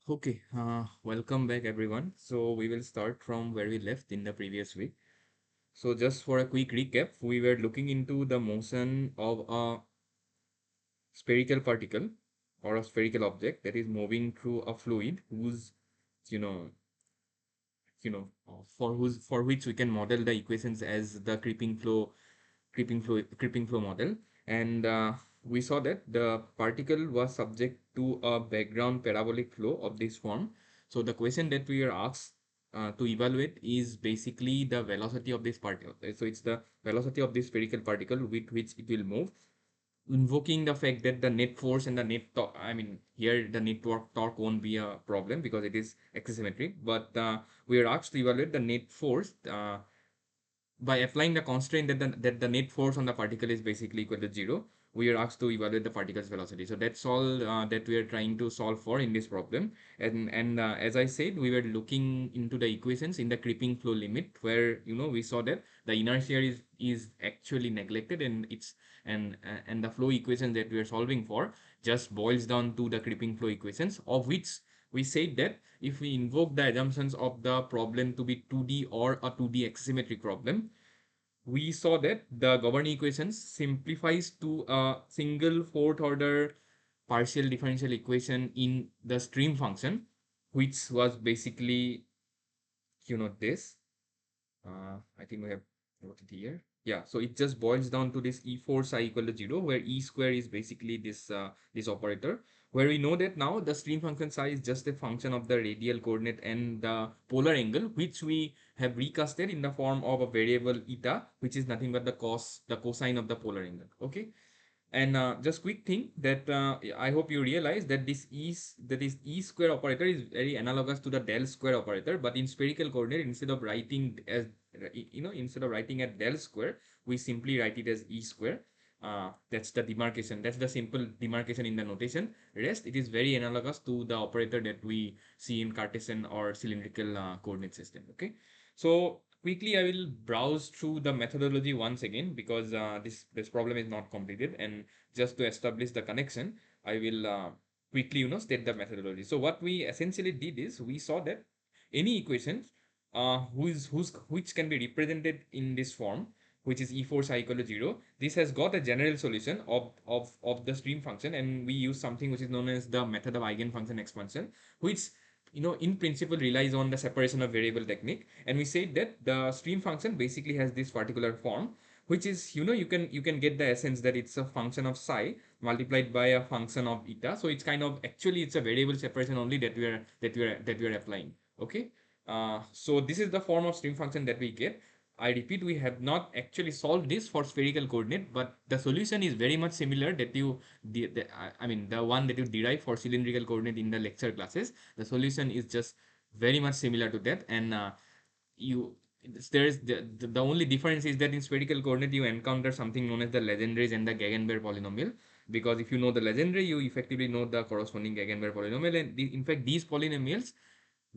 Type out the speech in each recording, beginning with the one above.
Welcome back everyone. So we will start from where we left in the previous week. So just for a quick recap, we were looking into the motion of a spherical particle or a spherical object that is moving through a fluid whose, you know, for which we can model the equations as the creeping flow model. And we saw that the particle was subject to a background parabolic flow of this form. So the question that we are asked to evaluate is basically the velocity of this particle. So it's the velocity of this spherical particle with which it will move, invoking the fact that the net force and the net torque, I mean, here the net torque won't be a problem because it is axisymmetric, but we are asked to evaluate the net force by applying the constraint that the net force on the particle is basically equal to zero. We are asked to evaluate the particle's velocity. So that's all that we are trying to solve for in this problem. And as I said, we were looking into the equations in the creeping flow limit, where we saw that the inertia is actually neglected, and the flow equation that we are solving for just boils down to the creeping flow equations, of which we said that if we invoke the assumptions of the problem to be 2D or a 2D axisymmetric problem, we saw that the governing equations simplifies to a single fourth order partial differential equation in the stream function, which was basically, this. I think we have wrote it here. Yeah, so it just boils down to this E4 psi equal to 0, where E square is basically this operator, where we know that now the stream function psi is just a function of the radial coordinate and the polar angle, which we have recasted in the form of a variable eta, which is nothing but the cosine of the polar angle. Okay. And just quick thing that I hope you realize that this E square operator is very analogous to the del square operator, but in spherical coordinate, instead of writing at del square, we simply write it as E square. That's the demarcation. That's the simple demarcation in the notation. Rest, it is very analogous to the operator that we see in Cartesian or cylindrical coordinate system. Okay, so quickly I will browse through the methodology once again, because this problem is not completed, and just to establish the connection, I will quickly state the methodology. So what we essentially did is we saw that any equation which can be represented in this form, which is E4 psi equal to 0, this has got a general solution of the stream function, and we use something which is known as the method of eigenfunction expansion, which in principle relies on the separation of variable technique. And we said that the stream function basically has this particular form, which is, you can get the essence that it's a function of psi multiplied by a function of eta. So it's kind of, actually it's a variable separation only that we are applying. Okay. So this is the form of stream function that we get. I repeat, we have not actually solved this for spherical coordinate, but the solution is very much similar that the one that you derive for cylindrical coordinate in the lecture classes. The solution is just very much similar to that, and you there's the only difference is that in spherical coordinate you encounter something known as the Legendre's and the Gegenbaer polynomial, because if you know the Legendre, you effectively know the corresponding Gegenbaer polynomial, and in fact these polynomials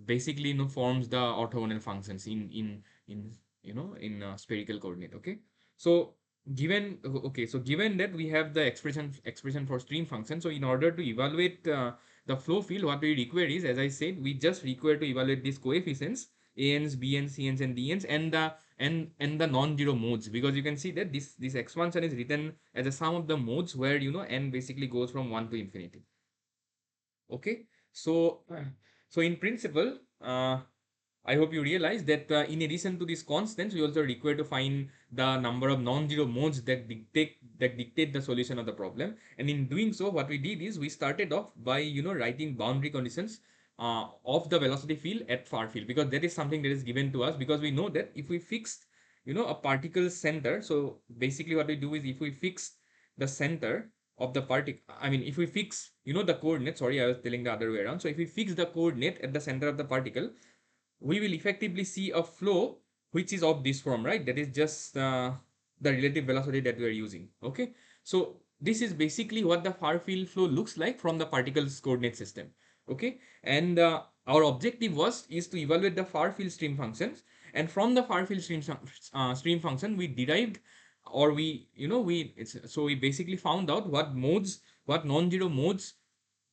basically forms the orthogonal functions in spherical coordinate. Okay, so given that we have the expression for stream function, so in order to evaluate the flow field, what we require is, as I said, we just require to evaluate these coefficients ans, bns, cns, and dns, and the non-zero modes, because you can see that this expansion is written as a sum of the modes where n basically goes from 1 to infinity. Okay, so in principle, I hope you realize that in addition to these constants, we also require to find the number of non-zero modes that dictate the solution of the problem. And in doing so, what we did is we started off by writing boundary conditions of the velocity field at far field, because that is something that is given to us, because we know that if we fix a particle's center, so basically what we do is, if we fix the center of the particle, I mean, if we fix the coordinate, sorry, I was telling the other way around. So if we fix the coordinate at the center of the particle, we will effectively see a flow which is of this form, right? That is just the relative velocity that we are using. Okay, so this is basically what the far field flow looks like from the particle's coordinate system. Okay, and our objective is to evaluate the far field stream functions, and from the far field stream function we derived, or we basically found out what non-zero modes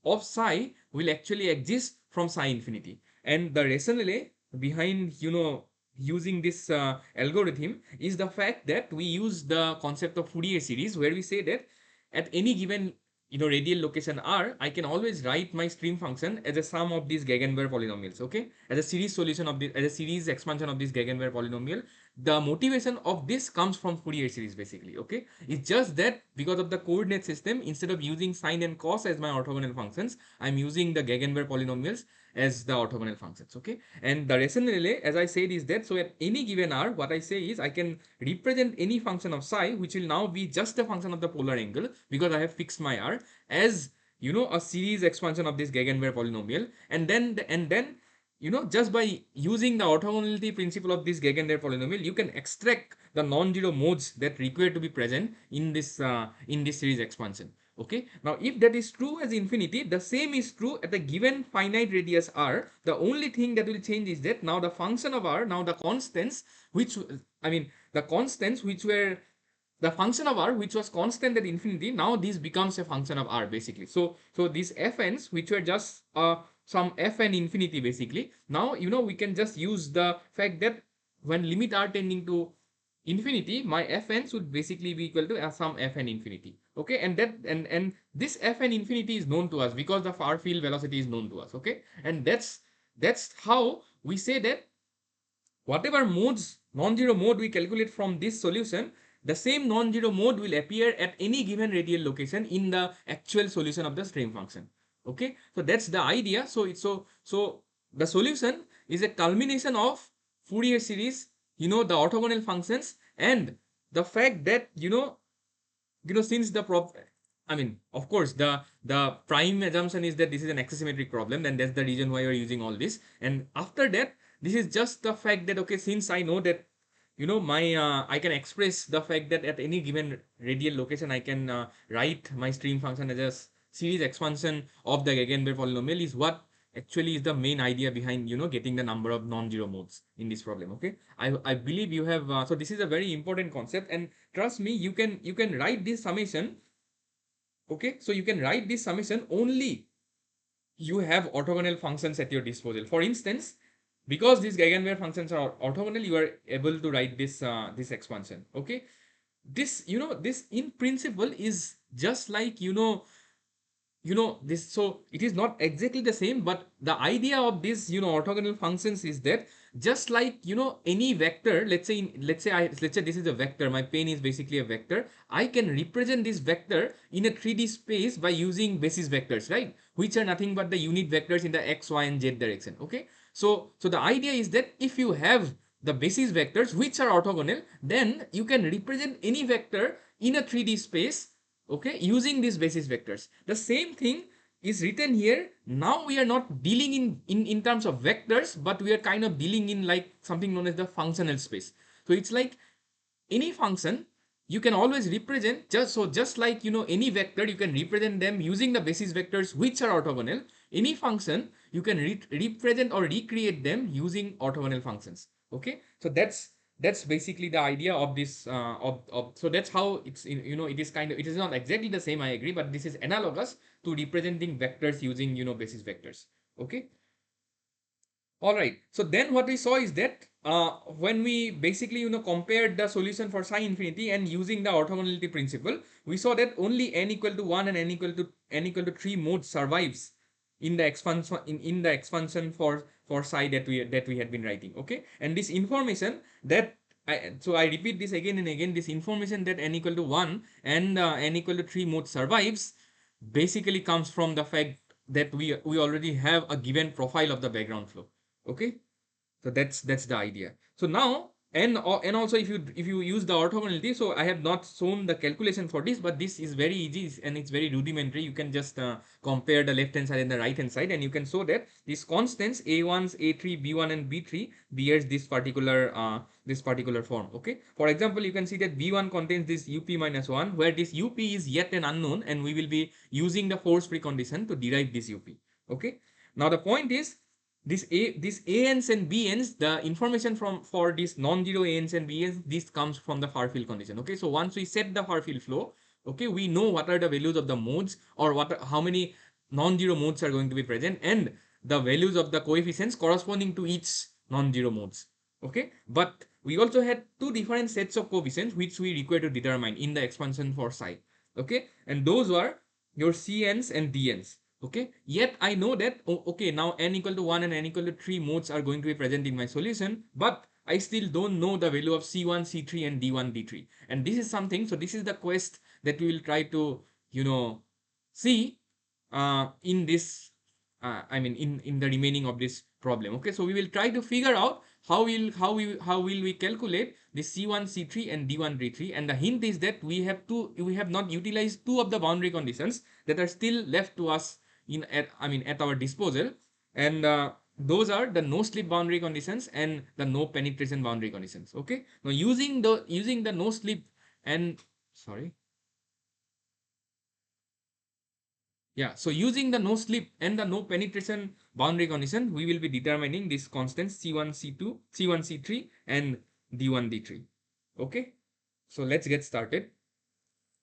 of psi will actually exist from psi infinity. And the rationale behind, using this algorithm is the fact that we use the concept of Fourier series, where we say that at any given radial location r, I can always write my stream function as a sum of these Gegenberg polynomials, okay, as a series solution of this, as a series expansion of this Gegenberg polynomial. The motivation of this comes from Fourier series basically, okay. It's just that because of the coordinate system, instead of using sine and cos as my orthogonal functions, I'm using the Gegenberg polynomials as the orthogonal functions, okay. And the rationale, as I said, is that so at any given r, what I say is I can represent any function of psi, which will now be just a function of the polar angle because I have fixed my r, as a series expansion of this Gegenberg polynomial. And then just by using the orthogonality principle of this Gegenberg polynomial, you can extract the non-zero modes that require to be present in this series expansion. Okay. Now, if that is true as infinity, the same is true at a given finite radius r. The only thing that will change is that now the function of r, now the constants, the constants which were the function of r, which was constant at infinity, now this becomes a function of r basically. So these fn's, which were just some fn infinity basically, now we can just use the fact that when limit r tending to infinity, my fn's would basically be equal to some fn infinity. Okay. And this fn infinity is known to us because the far field velocity is known to us. Okay. And that's how we say that whatever modes, non-zero mode we calculate from this solution, the same non-zero mode will appear at any given radial location in the actual solution of the stream function. Okay. So that's the idea. So the solution is a culmination of Fourier series, the orthogonal functions, and the fact that since the of course, the prime assumption is that this is an axisymmetric problem, and that's the reason why we're using all this. And after that, this is just the fact that, okay, since I know that my I can express the fact that at any given radial location I can write my stream function as a series expansion of the Gegenberg polynomial, is what actually is the main idea behind getting the number of non-zero modes in this problem. Okay. I believe you have so this is a very important concept, and trust me, you can write this summation. Okay. So you can write this summation only you have orthogonal functions at your disposal. For instance, because these Gegenberg functions are orthogonal, you are able to write this expansion. Okay. This in principle is just like this. So it is not exactly the same, but the idea of this orthogonal functions is that just like any vector, let's say this is a vector, my pen is basically a vector, I can represent this vector in a 3D space by using basis vectors, right, which are nothing but the unit vectors in the x, y, and z direction. Okay. So the idea is that if you have the basis vectors which are orthogonal, then you can represent any vector in a 3D space, okay, using these basis vectors. The same thing is written here. Now we are not dealing in terms of vectors, but we are kind of dealing in like something known as the functional space. So it's like any function you can always represent, just like any vector, you can represent them using the basis vectors which are orthogonal. Any function you can represent or recreate them using orthogonal functions. Okay. So that's basically the idea of this of so that's how it's it is kind of, it is not exactly the same, I agree, but this is analogous to representing vectors using basis vectors. Okay. All right. So then what we saw is that when we basically compared the solution for psi infinity and using the orthogonality principle, we saw that only n equal to 1 and n equal to 3 mode survives in the expansion in the expansion for psi that we had been writing. Okay. And this information that I repeat this again and again, this information that n equal to 1 and n equal to 3 mode survives basically comes from the fact that we already have a given profile of the background flow. Okay. So that's the idea. So now, and also if you use the orthogonality, so I have not shown the calculation for this, but this is very easy and it's very rudimentary. You can just compare the left hand side and the right hand side, and you can show that these constants a1s, a3, b1, and b3 bears this particular form. Okay. For example, you can see that b1 contains this up minus 1, where this up is yet an unknown, and we will be using the force precondition to derive this up. Okay. Now the point is, these ans and bns, the information for this non-zero ans and bns, this comes from the far field condition. Okay. So once we set the far field flow, okay, we know what are the values of the modes, or how many non-zero modes are going to be present and the values of the coefficients corresponding to each non-zero modes. Okay, but we also had two different sets of coefficients which we require to determine in the expansion for psi. Okay, and those were your cn's and dn's. Okay, yet I know that, okay, now n equal to 1 and n equal to 3 modes are going to be present in my solution, but I still don't know the value of c1, c3 and d1, d3. And this is something, so this is the quest that we will try to, see in this, I mean, in the remaining of this problem. Okay, so we will try to figure out how will we calculate the c1, c3 and d1, d3. And the hint is that we have not utilized two of the boundary conditions that are still left to us at our disposal. And those are the no slip boundary conditions and the no penetration boundary conditions. Okay, now using the no slip and sorry yeah, so using the no slip and the no penetration boundary condition, we will be determining these constants c1, c2, c1, c3 and d1, d3. Okay, so let's get started.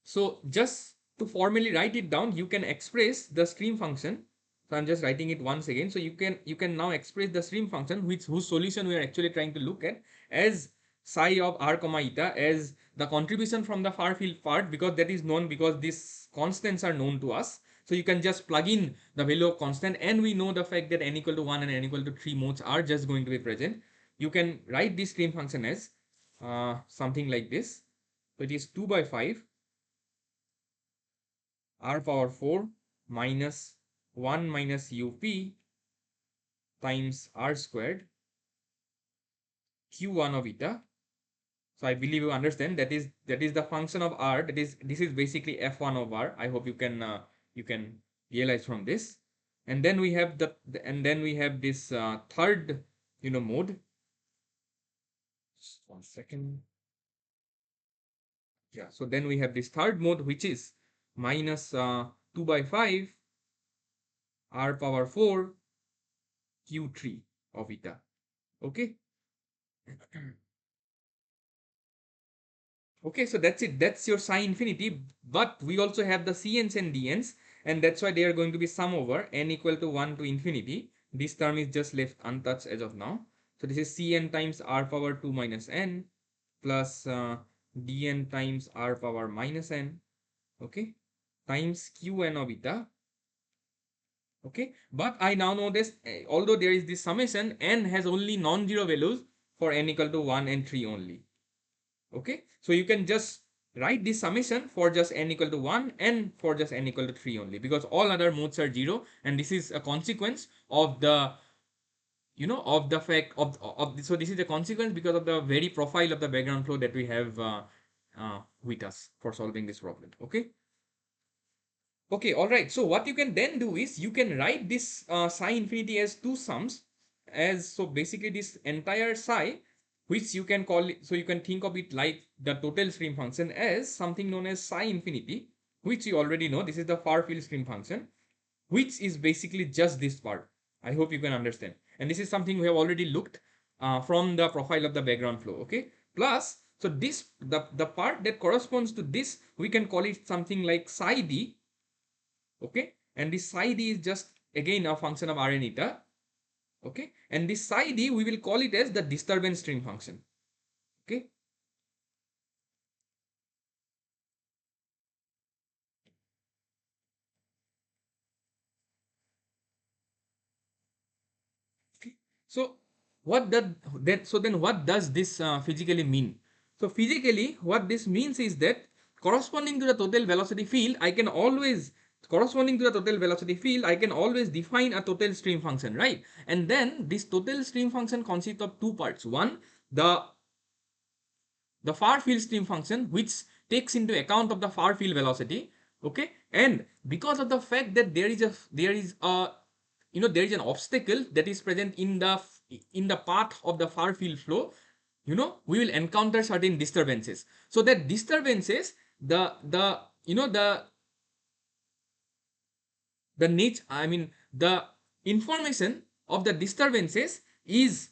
So just to formally write it down, you can express the stream function. So I'm just writing it once again. So you can now express the stream function whose solution we are actually trying to look at as psi of r comma eta as the contribution from the far field part, because that is known, because these constants are known to us. So you can just plug in the value of constant, and we know the fact that n equal to 1 and n equal to 3 modes are just going to be present. You can write this stream function as something like this. So it is 2 by 5 r power 4 minus 1 minus up times r squared q1 of eta. So I believe you understand that is the function of r, this is basically f1 of r. I hope you can realize from this. And then we have this third mode. Just 1 second. Yeah, so then we have this third mode, which is minus 2 by 5 r power 4 q3 of eta. Okay. Okay, so that's it. That's your psi infinity. But we also have the cn's and dn's, and that's why they are going to be sum over n equal to 1 to infinity. This term is just left untouched as of now. So this is cn times r power 2 minus n plus dn times r power minus n, okay, times qn of eta. Okay, but I now know this, although there is this summation, n has only non-zero values for n equal to 1 and 3 only. Okay, so you can just write this summation for just n equal to 1 and for just n equal to 3 only, because all other modes are 0, and this is a consequence of the of the fact so this is a consequence because of the very profile of the background flow that we have with us for solving this problem. Okay. Okay, all right. So what you can then do is you can write this psi infinity as two sums, as so basically this entire psi, which you can call it, so you can think of it like the total stream function as something known as psi infinity, which you already know. This is the far field stream function, which is basically just this part. I hope you can understand. And this is something we have already looked from the profile of the background flow. Okay. Plus, so this the part that corresponds to this, we can call it something like psi d. Okay, and this psi d is just again a function of r and eta. Okay, and this psi d we will call it as the disturbance stream function. Okay. Okay. So what then what does this physically mean? So physically what this means is that corresponding to the total velocity field, I can always define a total stream function, right? And then this total stream function consists of two parts. One, the far field stream function, which takes into account of the far field velocity. Okay, and because of the fact that there is an obstacle that is present in the path of the far field flow, we will encounter certain disturbances. So that disturbances, the nature, I mean, the information of the disturbances is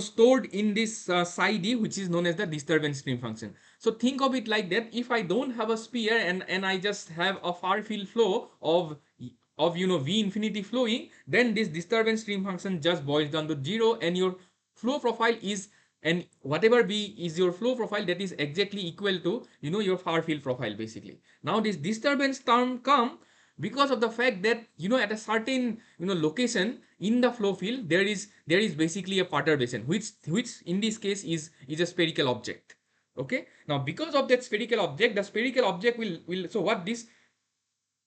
stored in this psi d, which is known as the disturbance stream function. So think of it like that. If I don't have a sphere and I just have a far field flow V infinity flowing, then this disturbance stream function just boils down to 0, and your flow profile is, and whatever b is your flow profile, that is exactly equal to your far field profile basically. Now this disturbance term come because of the fact that at a certain location in the flow field there is basically a perturbation, which in this case is a spherical object. Okay, now because of that spherical object, the spherical object will so what this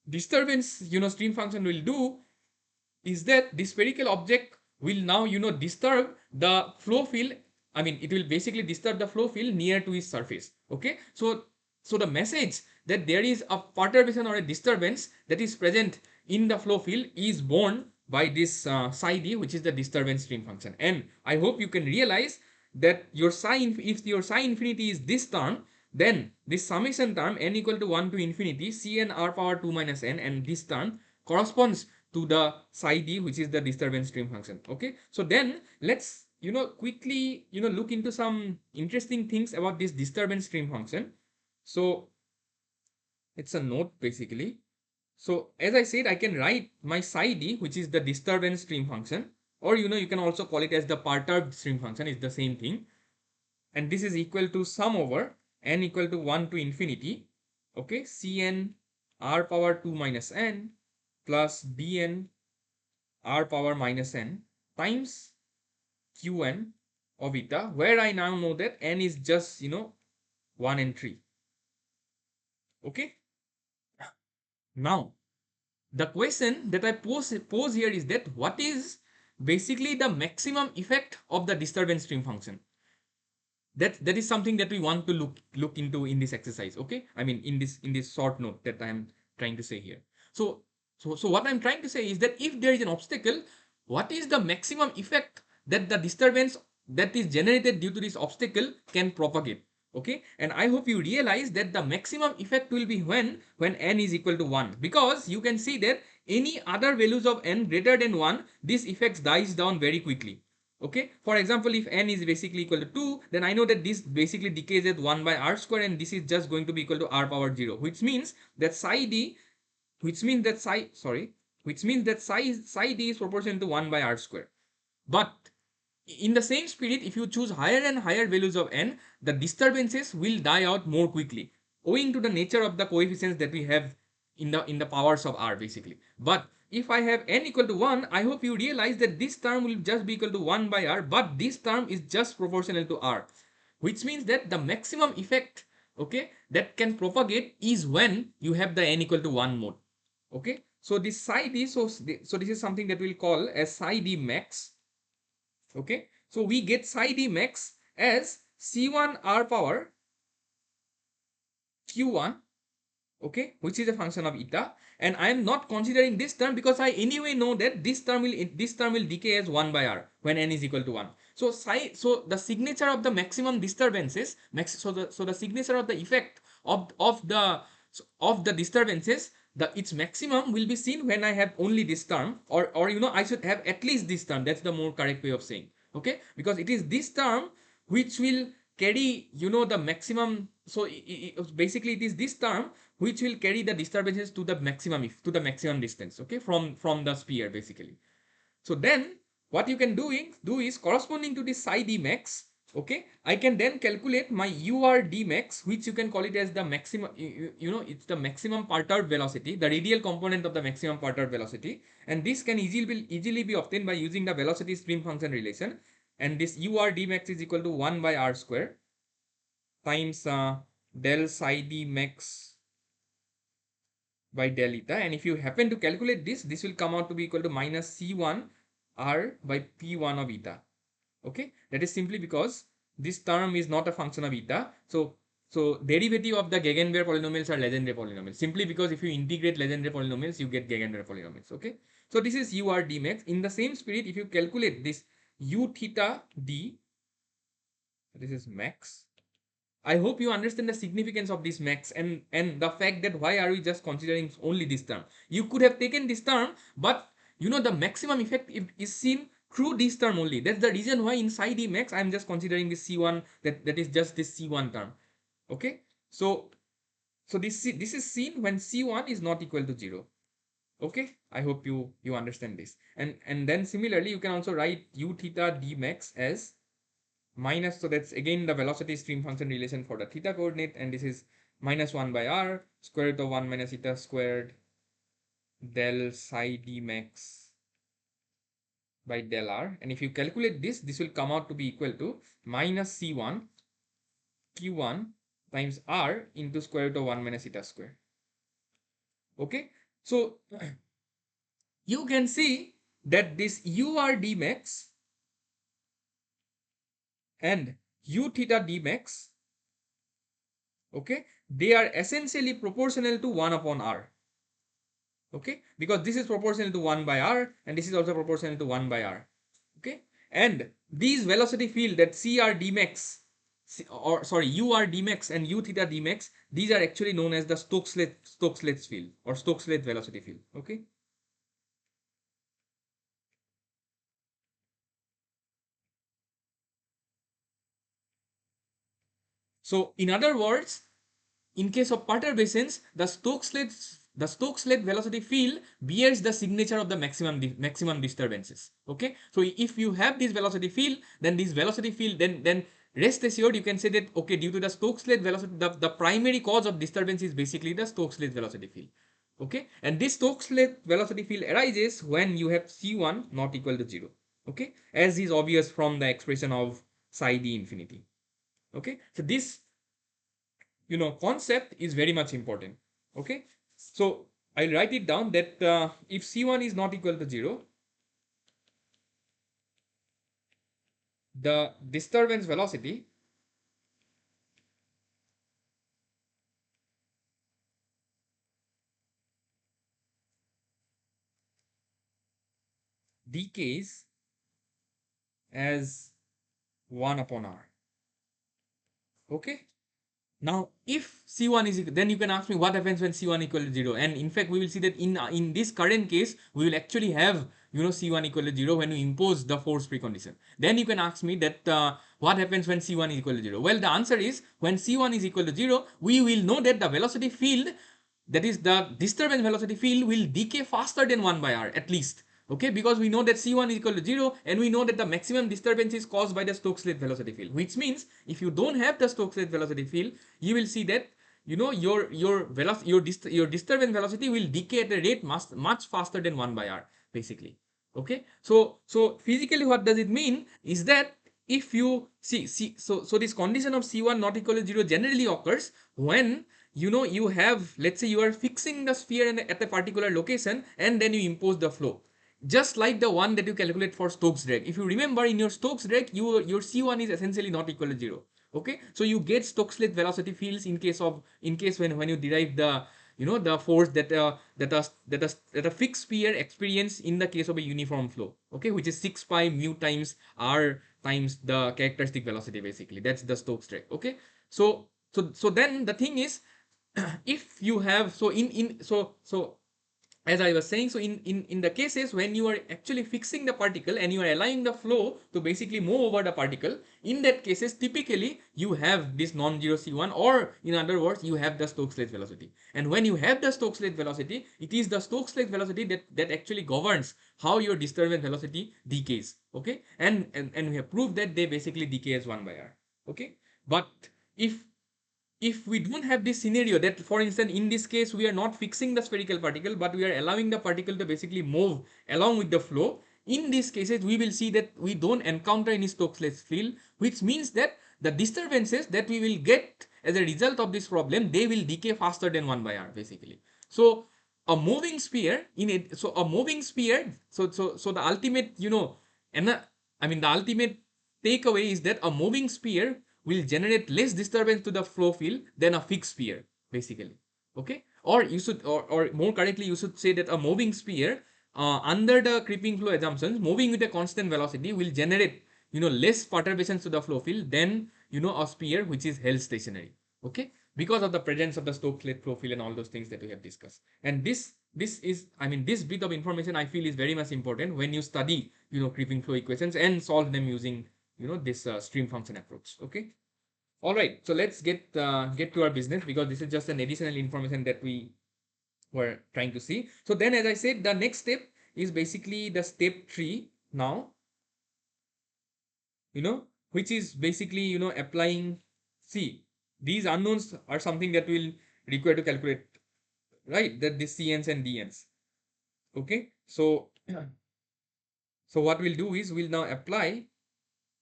disturbance stream function will do is that the spherical object will now disturb the flow field. I mean, it will basically disturb the flow field near to its surface. Okay, so the message that there is a perturbation or a disturbance that is present in the flow field is borne by this psi d, which is the disturbance stream function. And I hope you can realize that your psi, if your psi infinity is this term, then this summation term n equal to 1 to infinity cn r power 2 minus n, and this term corresponds to the psi d, which is the disturbance stream function. Okay, so then let's quickly look into some interesting things about this disturbance stream function. So it's a note basically. So as I said, I can write my psi d, which is the disturbance stream function, or you can also call it as the perturbed stream function. It's the same thing, and this is equal to sum over n equal to 1 to infinity, okay, cn r power 2 minus n plus dn r power minus n times qn of eta, where I now know that n is just 1 and 3. Okay, now the question that I pose here is that what is basically the maximum effect of the disturbance stream function. That is something that we want to look into in this exercise. Okay, I mean in this short note that I am trying to say here. So what I'm trying to say is that if there is an obstacle, what is the maximum effect that the disturbance that is generated due to this obstacle can propagate. Okay, and I hope you realize that the maximum effect will be when n is equal to 1, because you can see that any other values of n greater than 1, this effect dies down very quickly. Okay, for example, if n is basically equal to 2, then I know that this basically decays at 1 by r square, and this is just going to be equal to r power 0, which means that psi d, which means that psi d is proportional to 1 by r square. But in the same spirit, if you choose higher and higher values of n, the disturbances will die out more quickly, owing to the nature of the coefficients that we have in the powers of r basically. But if I have n equal to 1, I hope you realize that this term will just be equal to 1 by r, but this term is just proportional to r, which means that the maximum effect, okay, that can propagate is when you have the n equal to 1 mode. Okay, so this psi d, so this is something that we'll call as psi d max. Okay, so we get psi d max as c1 r power q1, okay, which is a function of eta, and I am not considering this term because I anyway know that this term will decay as 1 by r when n is equal to 1. So the signature of the maximum disturbances, so the signature of the effect of the disturbances, its maximum will be seen when I have only this term, or I should have at least this term. That's the more correct way of saying. Okay, because it is this term which will carry the maximum. So basically it is this term which will carry the disturbances to the maximum distance, okay, from the sphere basically. So then what you can do is corresponding to this psi d max, okay, I can then calculate my ur d max, which you can call it as the maximum, it's the maximum perturbed velocity, the radial component of the maximum perturbed velocity, and this can easily be obtained by using the velocity stream function relation, and this ur d max is equal to 1 by r square times del psi d max by del eta, and if you happen to calculate this will come out to be equal to minus c1 r by p1 of eta. Okay, that is simply because this term is not a function of eta. So derivative of the Gegenbayer polynomials are Legendre polynomials, simply because if you integrate Legendre polynomials you get Gegenbayer polynomials. Okay, so this is ur d max. In the same spirit, if you calculate this u theta d, this is max. I hope you understand the significance of this max, and the fact that why are we just considering only this term. You could have taken this term, but the maximum effect is seen through this term only. That's the reason why inside the max I am just considering this c1, that is just this c1 term. Okay, so this is seen when c1 is not equal to 0. Okay, I hope you understand this. And then similarly, you can also write u theta d max as minus, so that's again the velocity stream function relation for the theta coordinate, and this is minus 1 by r square root of 1 minus theta squared del psi d max by del r. And if you calculate this, this will come out to be equal to minus c1 q1 times r into square root of 1 minus theta square. Okay, so you can see that this ur d max and u theta d max, okay, they are essentially proportional to 1 upon r. Okay, because this is proportional to 1 by r and this is also proportional to 1 by r. Okay, and these velocity field that cr d max, or sorry, ur d max and u theta d max, these are actually known as the Stokes-Leth field or Stokes-Leth velocity field. Okay, so in other words, in case of perturbations, the Stokes-Leth velocity field bears the signature of the maximum disturbances. Okay, so if you have this velocity field, then this velocity field, then rest assured you can say that okay, due to the Stokes-Leth velocity, the primary cause of disturbance is basically the Stokes-Leth velocity field. Okay, and this Stokes-Leth velocity field arises when you have c1 not equal to 0. Okay, as is obvious from the expression of psi d infinity. Okay, so this concept is very much important. Okay, so I'll write it down that if c1 is not equal to 0, the disturbance velocity decays as 1 upon r. Okay, now if c1 is equal, then you can ask me what happens when c1 equal to 0, and in fact we will see that in this current case we will actually have c1 equal to 0 when we impose the force precondition. Then you can ask me that what happens when c1 is equal to 0. Well, the answer is when c1 is equal to 0, we will know that the velocity field, that is the disturbance velocity field, will decay faster than 1 by r at least. Okay, because we know that c1 is equal to 0 and we know that the maximum disturbance is caused by the Stokes-Leth velocity field, which means if you don't have the Stokes-Leth velocity field, you will see that your disturbance velocity will decay at a rate much faster than 1 by r basically. Okay, so physically what does it mean is that if you so this condition of c1 not equal to 0 generally occurs when you have, let's say you are fixing the sphere at a particular location and then you impose the flow, just like the one that you calculate for Stokes drag. If you remember, in your Stokes drag, your c1 is essentially not equal to 0. Okay, so you get Stokes-Leth velocity fields in case when you derive the force that a fixed sphere experience in the case of a uniform flow. Okay, which is 6 pi mu times r times the characteristic velocity, basically that's the Stokes drag. Okay, so then the thing is, if you have, so in so as I was saying, so in the cases when you are actually fixing the particle and you are allowing the flow to basically move over the particle, in that cases typically you have this non-zero c1, or in other words you have the Stokes-Leth velocity. And when you have the Stokes-Leth velocity, it is the Stokes-Leth velocity that actually governs how your disturbance velocity decays. Okay, and we have proved that they basically decay as 1 by r. Okay, but if if we don't have this scenario, that for instance in this case we are not fixing the spherical particle but we are allowing the particle to basically move along with the flow, in these cases we will see that we don't encounter any Stokes-Leth field, which means that the disturbances that we will get as a result of this problem, they will decay faster than 1 by r basically. So a moving sphere in it, so a moving sphere, so the ultimate, and I mean the ultimate takeaway is that a moving sphere will generate less disturbance to the flow field than a fixed sphere basically. Okay, or you should, or more correctly you should say that a moving sphere, under the creeping flow assumptions, moving with a constant velocity will generate less perturbations to the flow field than a sphere which is held stationary. Okay, because of the presence of the Stokes-Leth flow field and all those things that we have discussed. And this is, I mean, this bit of information I feel is very much important when you study creeping flow equations and solve them using this stream function approach. Okay, all right, so let's get to our business, because this is just an additional information that we we're trying to see. So then, as I said, the next step is basically the step 3 now, which is basically, applying. See, these unknowns are something that will require to calculate, right? That the CNs and DNs. Okay, so what we'll do is we'll now apply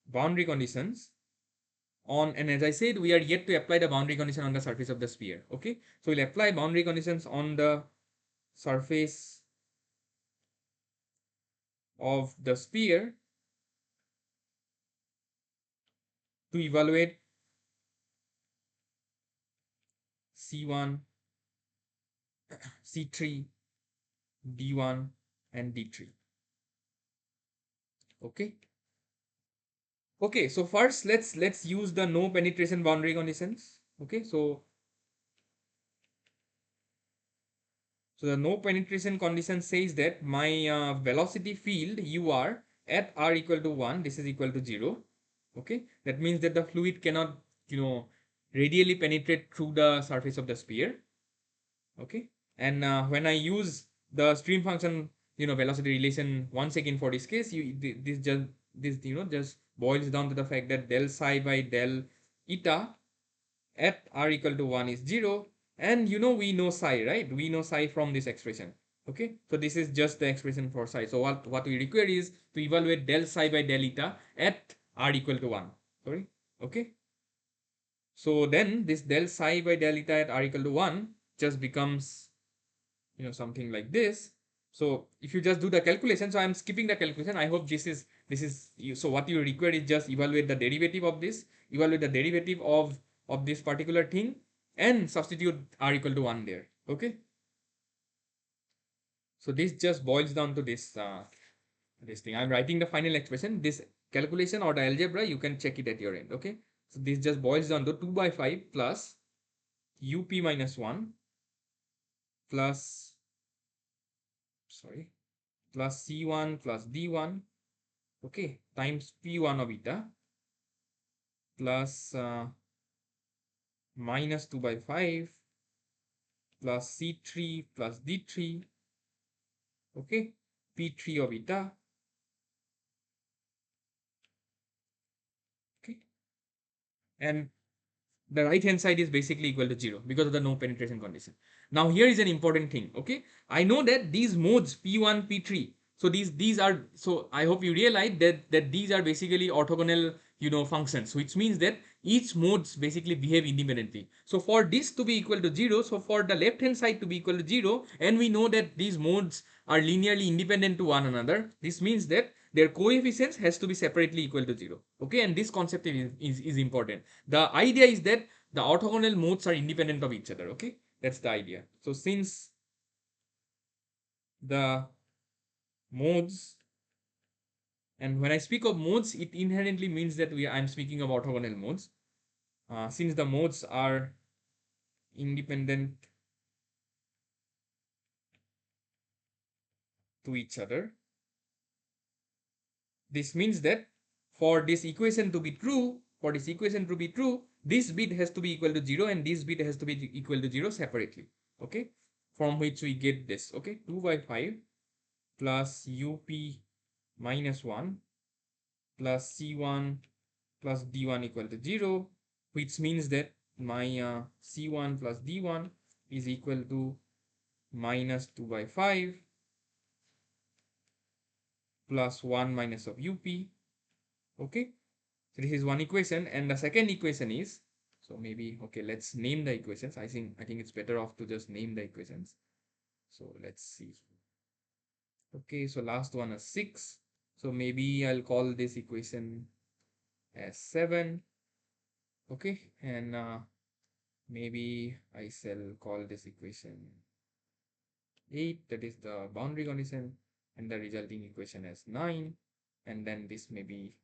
boundary conditions on, and as I said, we are yet to apply the boundary condition on the surface of the sphere. Okay, so we'll apply boundary conditions on the surface of the sphere to evaluate C1, C3, D1 and D3. Okay. Okay, so first let's use the no penetration boundary conditions. Okay, so the no penetration condition says that my velocity field UR at r equal to 1, this is equal to 0. Okay, that means that the fluid cannot, radially penetrate through the surface of the sphere. Okay, and when I use the stream function, velocity relation once again for this case, this just boils down to the fact that del psi by del eta at r equal to 1 is 0, and we know psi, right? We know psi from this expression. Okay, so this is just the expression for psi. So what we require is to evaluate del psi by del eta at r equal to 1. Sorry. Okay, so then this del psi by del eta at r equal to 1 just becomes, something like this. So if you just do the calculation, so I'm skipping the calculation. I hope this is you. So what you require is just evaluate the derivative of this, evaluate the derivative of this particular thing, and substitute r equal to 1 there. Okay, so this just boils down to this thing. I'm writing the final expression. This calculation or the algebra, you can check it at your end. Okay, so this just boils down to 2 by 5 plus up minus 1 plus, sorry, plus C1 plus D1, okay, times P1 of eta plus minus 2 by 5 plus C3 plus D3, okay, P3 of eta, okay, and the right hand side is basically equal to 0 because of the no penetration condition. Now here is an important thing. Okay, I know that these modes P1, P3, so these are, so I hope you realize that these are basically orthogonal, functions, which means that each modes basically behave independently. So for this to be equal to 0, so for the left hand side to be equal to 0, and we know that these modes are linearly independent to one another, this means that their coefficients has to be separately equal to 0. Okay, and this concept is important. The idea is that the orthogonal modes are independent of each other. Okay, that's the idea. So since the modes, and when I speak of modes, it inherently means that I'm speaking of orthogonal modes. Since the modes are independent to each other, this means that for this equation to be true, this bit has to be equal to 0 and this bit has to be equal to 0 separately. Okay, from which we get this. Okay, 2 by 5 plus up minus 1 plus C1 plus D1 equal to 0, which means that my C1 plus D1 is equal to minus 2 by 5 plus 1 minus of up. Okay, so this is one equation, and the second equation is, so maybe, okay, let's name the equations. I think it's better off to just name the equations. So let's see. Okay, so last one is 6. So maybe I'll call this equation as 7. Okay, and maybe I shall call this equation 8, that is the boundary condition, and the resulting equation as 9, and then this may be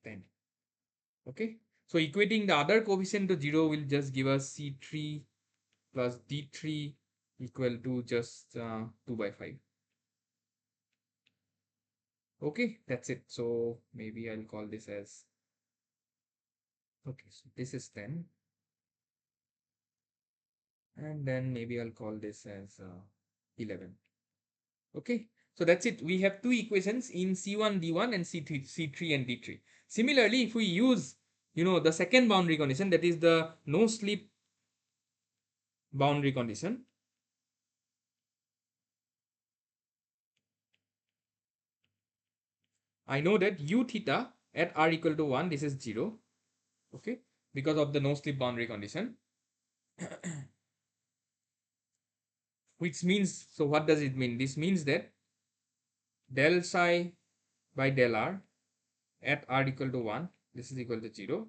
10. Okay, so equating the other coefficient to 0 will just give us C3 plus D3 equal to just 2 by 5. Okay, that's it. So maybe I'll call this as, okay, so this is 10, and then maybe I'll call this as 11. Okay, so that's it. We have two equations in C1 D1 and C3 and D3. Similarly, if we use the second boundary condition, that is the no slip boundary condition, I know that u theta at r equal to 1, this is 0. Okay, because of the no slip boundary condition. Which means, so what does it mean? This means that del psi by del r at r equal to 1, this is equal to 0.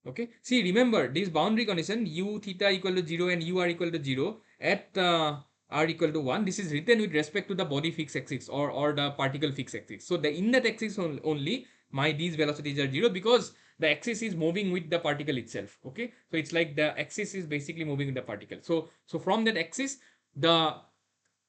Okay, see, remember this boundary condition u theta equal to 0 and u r equal to 0 at r equal to 1, this is written with respect to the body fixed axis or the particle fixed axis. So the in that axis only my these velocities are 0 because the axis is moving with the particle itself. Okay, so it's like the axis is basically moving with the particle. So from that axis, the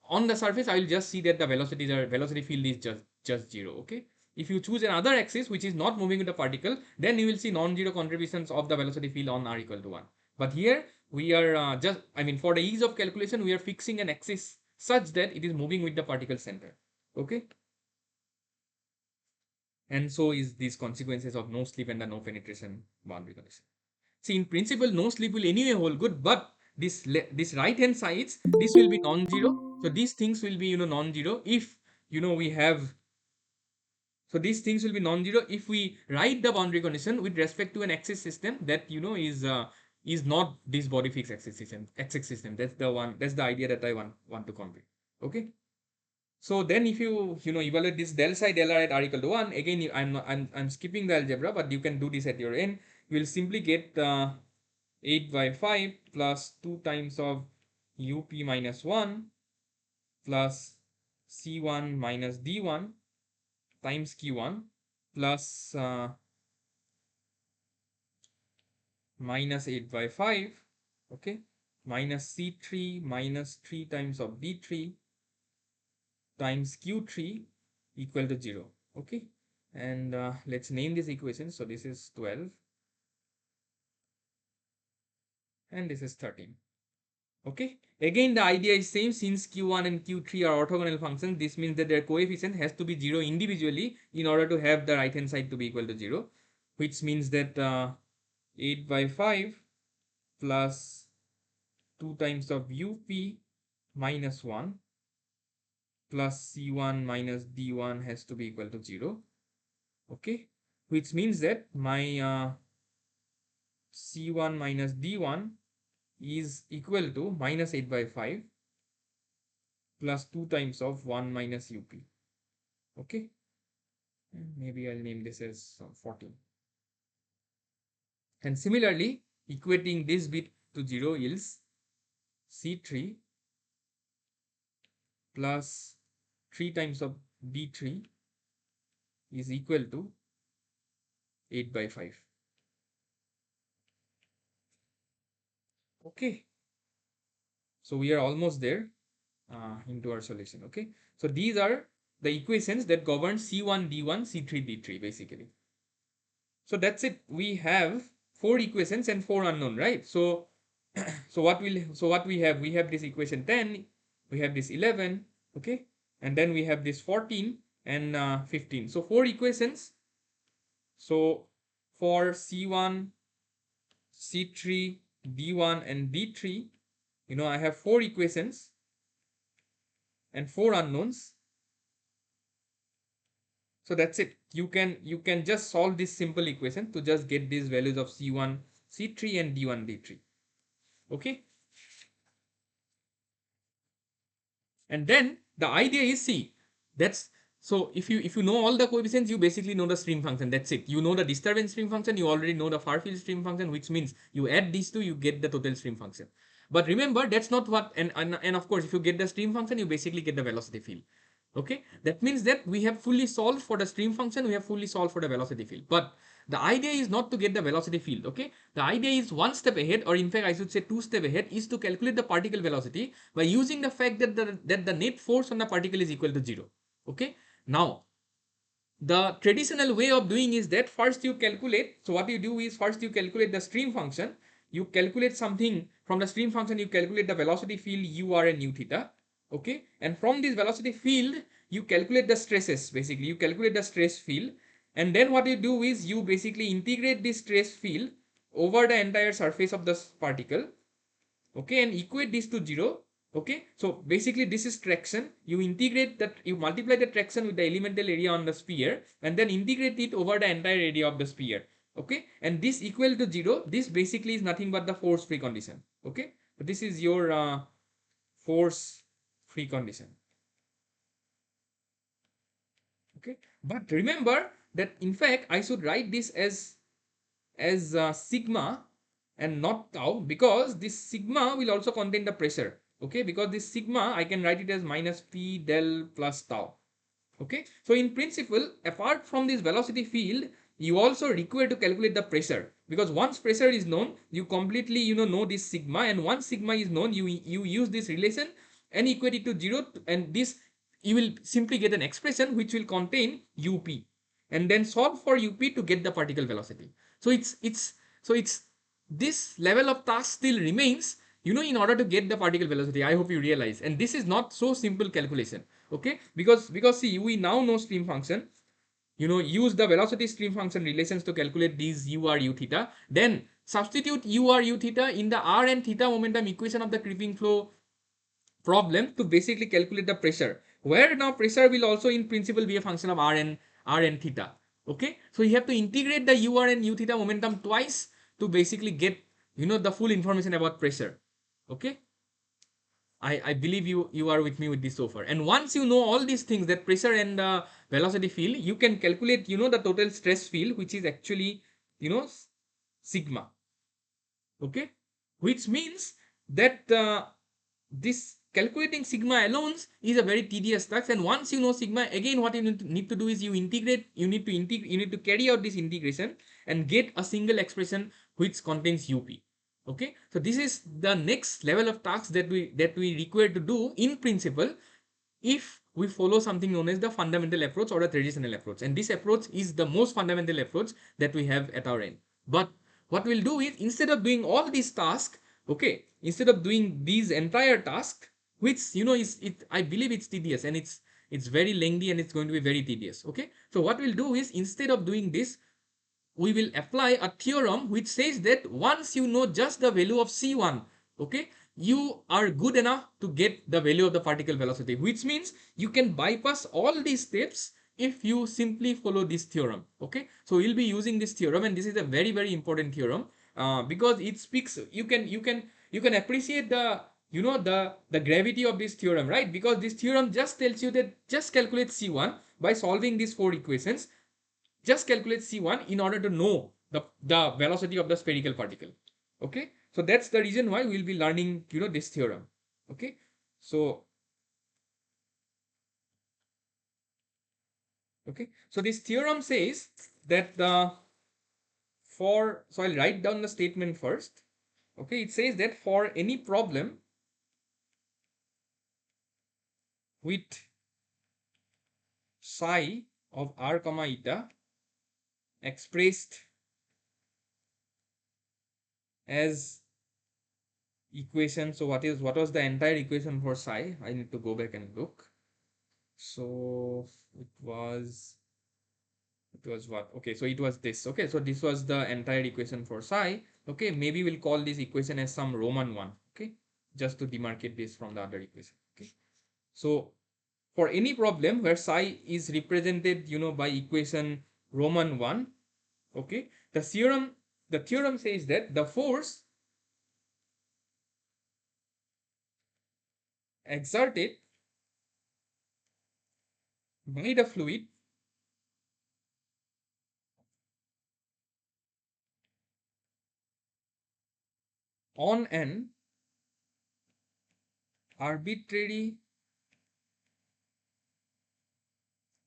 on the surface I will just see that the velocity field is just 0. Okay, if you choose another axis which is not moving with the particle, then you will see non-zero contributions of the velocity field on r equal to 1. But here we are just, I mean, for the ease of calculation, we are fixing an axis such that it is moving with the particle center. Okay, and so is these consequences of no slip and the no penetration boundary condition. See, in principle, no slip will anyway hold good, but this right hand sides, this will be non-zero. So these things will be non-zero if we have. So these things will be non-zero if we write the boundary condition with respect to an axis system that is not this body fixed axis system. Axis system. That's the one. That's the idea that I want to convey. Okay. So then if you evaluate this del psi del r at r equal to 1, again I'm skipping the algebra, but you can do this at your end. You will simply get 8 by 5 plus 2 times of up minus 1 plus c1 minus d1 times q1 plus minus 8 by 5, okay, minus c3 minus 3 times of d3 times q3 equal to 0. Okay, and let's name this equation. So this is 12 and this is 13. Okay, again the idea is same. Since q1 and q3 are orthogonal functions, this means that their coefficient has to be 0 individually in order to have the right hand side to be equal to 0, which means that 8 by 5 plus 2 times of up minus 1 plus c1 minus d1 has to be equal to 0. Okay, which means that my c1 minus d1 is equal to minus 8 by 5 plus 2 times of 1 minus up. Okay, maybe I'll name this as 14. And similarly, equating this bit to 0 yields c3 plus 3 times of d3 is equal to 8 by 5. Okay, so we are almost there into our solution. Okay, so these are the equations that govern c1 d1 c3 d3 basically. So that's it. We have 4 equations and 4 unknown, right? So what we have, we have this equation 10, we have this 11, okay, and then we have this 14 and 15. So 4 equations. So for c1 c3 d1 and d3, I have 4 equations and 4 unknowns. So that's it. You can just solve this simple equation to just get these values of c1 c3 and d1 d3. Okay, and then the idea is, see, that's, so if you know all the coefficients, you basically know the stream function. That's it. You know the disturbance stream function, you already know the far field stream function, which means you add these two, you get the total stream function. But remember, that's not what, and of course, if you get the stream function, you basically get the velocity field. Okay, that means that we have fully solved for the stream function, we have fully solved for the velocity field. But the idea is not to get the velocity field. Okay, the idea is one step ahead, or in fact I should say 2 steps ahead, is to calculate the particle velocity by using the fact that the net force on the particle is equal to 0. Okay, now the traditional way of doing is that first you calculate, so what you do is first you calculate the stream function, you calculate something from the stream function, you calculate the velocity field u r and u theta. Okay, and from this velocity field you calculate the stresses. Basically you calculate the stress field, and then what you do is you basically integrate this stress field over the entire surface of the particle. Okay, and equate this to 0. Okay, so basically this is traction. You integrate that, you multiply the traction with the elemental area on the sphere and then integrate it over the entire area of the sphere. Okay, and this equal to 0. This basically is nothing but the force free condition. Okay, so this is your force free condition. Okay, but remember that in fact I should write this as sigma and not tau, because this sigma will also contain the pressure. Okay, because this sigma I can write it as minus p del plus tau. Okay, so in principle, apart from this velocity field, you also require to calculate the pressure, because once pressure is known, you completely know this sigma, and once sigma is known, you use this relation and equate it to 0, and this you will simply get an expression which will contain up, and then solve for up to get the particle velocity. So it's this level of task still remains, in order to get the particle velocity. I hope you realize, and this is not so simple calculation. Okay, because see, we now know stream function, use the velocity stream function relations to calculate these u r u theta, then substitute u r u theta in the r and theta momentum equation of the creeping flow problem to basically calculate the pressure, where now pressure will also in principle be a function of r and theta. Okay, so you have to integrate the u r and u theta momentum twice to basically get the full information about pressure. Okay, I believe you are with me with this so far. And once you know all these things, that pressure and velocity field, you can calculate the total stress field, which is actually sigma. Okay, which means that this calculating sigma alone is a very tedious task. And once you know sigma, again what you need to do is you need to carry out this integration and get a single expression which contains up. Okay, so this is the next level of tasks that we require to do in principle, if we follow something known as the fundamental approach or a traditional approach. And this approach is the most fundamental approach that we have at our end. But what we'll do is, instead of doing all these tasks, okay, instead of doing these entire tasks, which is it, I believe it's tedious, and it's very lengthy, and it's going to be very tedious. Okay, so what we'll do is, instead of doing this, we will apply a theorem which says that once you know just the value of c1, okay, you are good enough to get the value of the particle velocity, which means you can bypass all these steps if you simply follow this theorem. Okay, so we'll be using this theorem, and this is a very very important theorem, because it speaks, you can appreciate the gravity of this theorem, right? Because this theorem just tells you that just calculate c1 by solving these four equations. Just calculate c1 in order to know the velocity of the spherical particle. Okay, so that's the reason why we'll be learning this theorem. Okay, so this theorem says that so I'll write down the statement first. Okay, it says that for any problem with psi of r comma eta expressed as equation. So what was the entire equation for psi? I need to go back and look. So it was what? Okay, so it was this. Okay, so this was the entire equation for psi. Okay, maybe we'll call this equation as some Roman one. Okay, just to demarcate this from the other equation. Okay, so for any problem where psi is represented by equation Roman 1, okay, the theorem says that the force exerted by the fluid on an arbitrary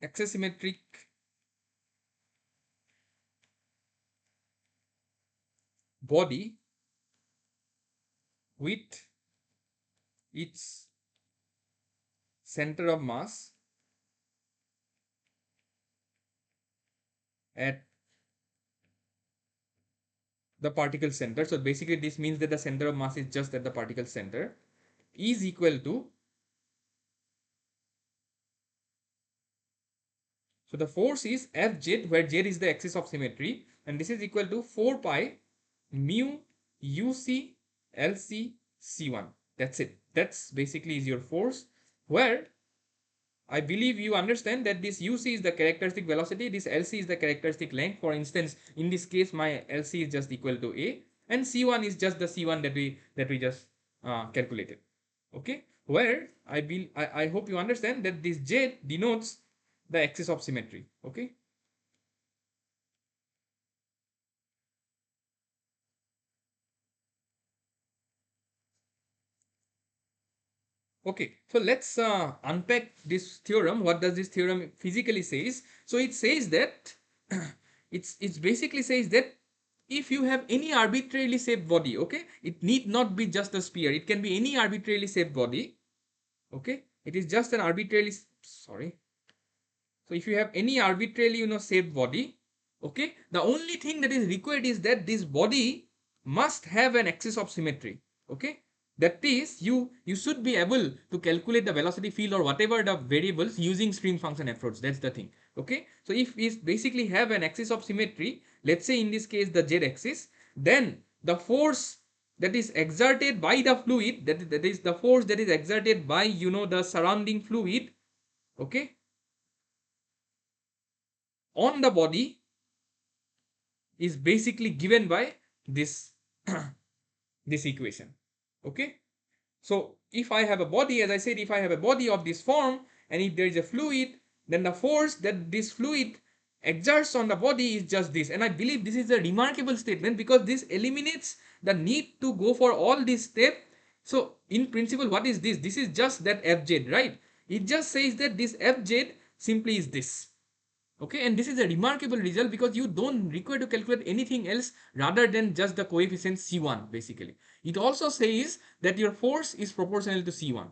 axisymmetric body with its center of mass at the particle center. So basically this means that the center of mass is just at the particle center, is equal to So the force is Fz, where Z is the axis of symmetry, and this is equal to 4 pi mu uc lc c1. That's it. That's basically is your force, where I believe you understand that this uc is the characteristic velocity, this lc is the characteristic length. For instance, in this case, my lc is just equal to a, and c1 is just the c1 that we just calculated. Okay, where I hope you understand that this j denotes the axis of symmetry. Okay. Okay, so let's unpack this theorem. What does this theorem physically says? So it says that it's basically says that if you have any arbitrarily shaped body, okay, it need not be just a sphere. It can be any arbitrarily shaped body. Okay, it is just an arbitrarily, sorry. So if you have any arbitrarily, shaped body, okay, the only thing that is required is that this body must have an axis of symmetry. Okay, that is, you should be able to calculate the velocity field or whatever the variables using string function approach. That's the thing. Okay, so if we basically have an axis of symmetry, let's say in this case the z axis, then the force that is exerted by the fluid, that is the force that is exerted by the surrounding fluid, okay, on the body is basically given by this this equation. Okay, so if I have a body, as I said, if I have a body of this form, and if there is a fluid, then the force that this fluid exerts on the body is just this. And I believe this is a remarkable statement, because this eliminates the need to go for all these steps. So in principle, what is this? This is just that Fz, right? It just says that this Fz simply is this. Okay, and this is a remarkable result, because you don't require to calculate anything else rather than just the coefficient c1. Basically, it also says that your force is proportional to c1.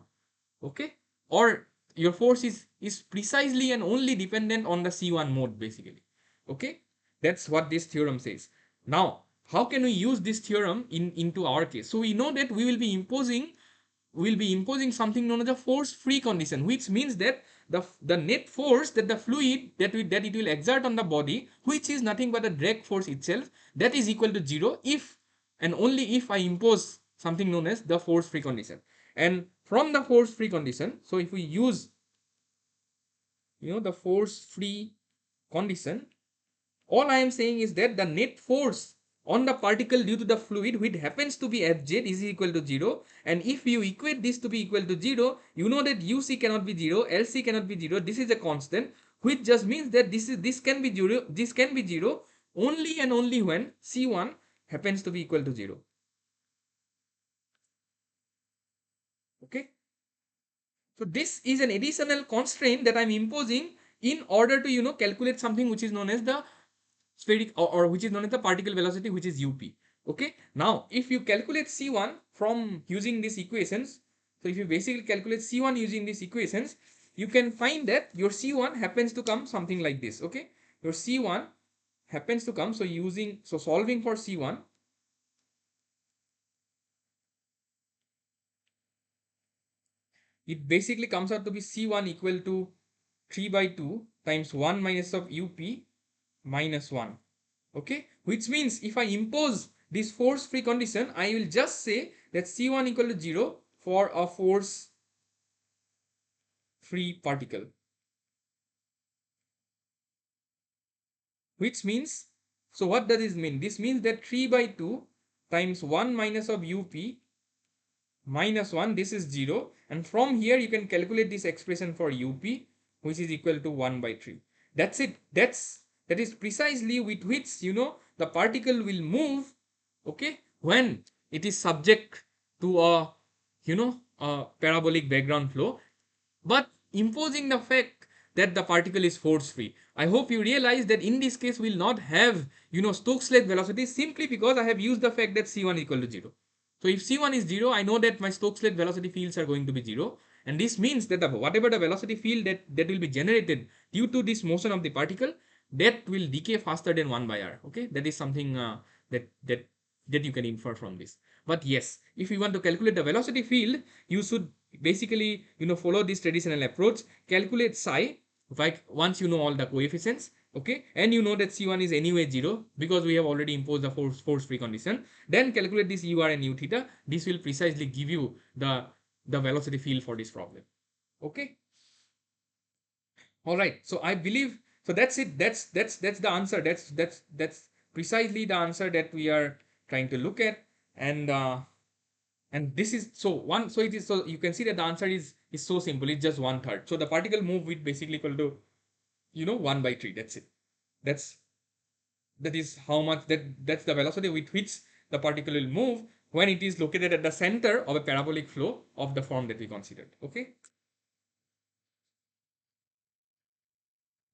Okay, or your force is precisely and only dependent on the c1 mode, basically. Okay, that's what this theorem says. Now, how can we use this theorem into our case? So we know that we will be imposing something known as a force free condition, which means that the net force that the fluid that it will exert on the body, which is nothing but the drag force itself, that is equal to 0 if and only if I impose something known as the force free condition. And from the force free condition, so if we use the force free condition, all I am saying is that the net force on the particle due to the fluid, which happens to be Fz, is equal to 0. And if you equate this to be equal to 0, you know that Uc cannot be 0, Lc cannot be 0. This is a constant, which just means that this can be 0. This can be 0 only and only when C1 happens to be equal to 0. Okay. So this is an additional constraint that I'm imposing in order to calculate something which is known as the spheric, or which is known as the particle velocity, which is up. Okay, now if you calculate c1 from using these equations, so if you basically calculate c1 using these equations, you can find that your c1 happens to come something like this. Okay, your c1 happens to come, so solving for c1, it basically comes out to be c1 equal to 3 by 2 times 1 minus of up minus 1. Okay, which means if I impose this force free condition, I will just say that c1 equal to 0 for a force free particle, which means, so what does this mean? This means that 3 by 2 times 1 minus of up minus 1, this is 0, and from here you can calculate this expression for up, which is equal to 1 by 3. That's it. That is precisely with which the particle will move, okay, when it is subject to a parabolic background flow, but imposing the fact that the particle is force free. I hope you realize that in this case we'll not have Stokes-Lake velocity, simply because I have used the fact that c1 equal to 0. So if c1 is 0, I know that my Stokes-Lake velocity fields are going to be 0, and this means that whatever the velocity field that will be generated due to this motion of the particle, that will decay faster than 1 by r. Okay, that is something that you can infer from this. But yes, if you want to calculate the velocity field, you should basically follow this traditional approach, calculate psi, like once you know all the coefficients, okay, and you know that C1 is anyway 0 because we have already imposed the force free condition, then calculate this UR and U theta. This will precisely give you the velocity field for this problem. Okay. All right. So I believe, so that's it. That's the answer. That's precisely the answer that we are trying to look at. And this is so one, so it is, so you can see that the answer is so simple. It's just one third. So the particle move with basically equal to, 1 by 3. That's it. That's that is how much, that's the velocity with which the particle will move when it is located at the center of a parabolic flow of the form that we considered. Okay.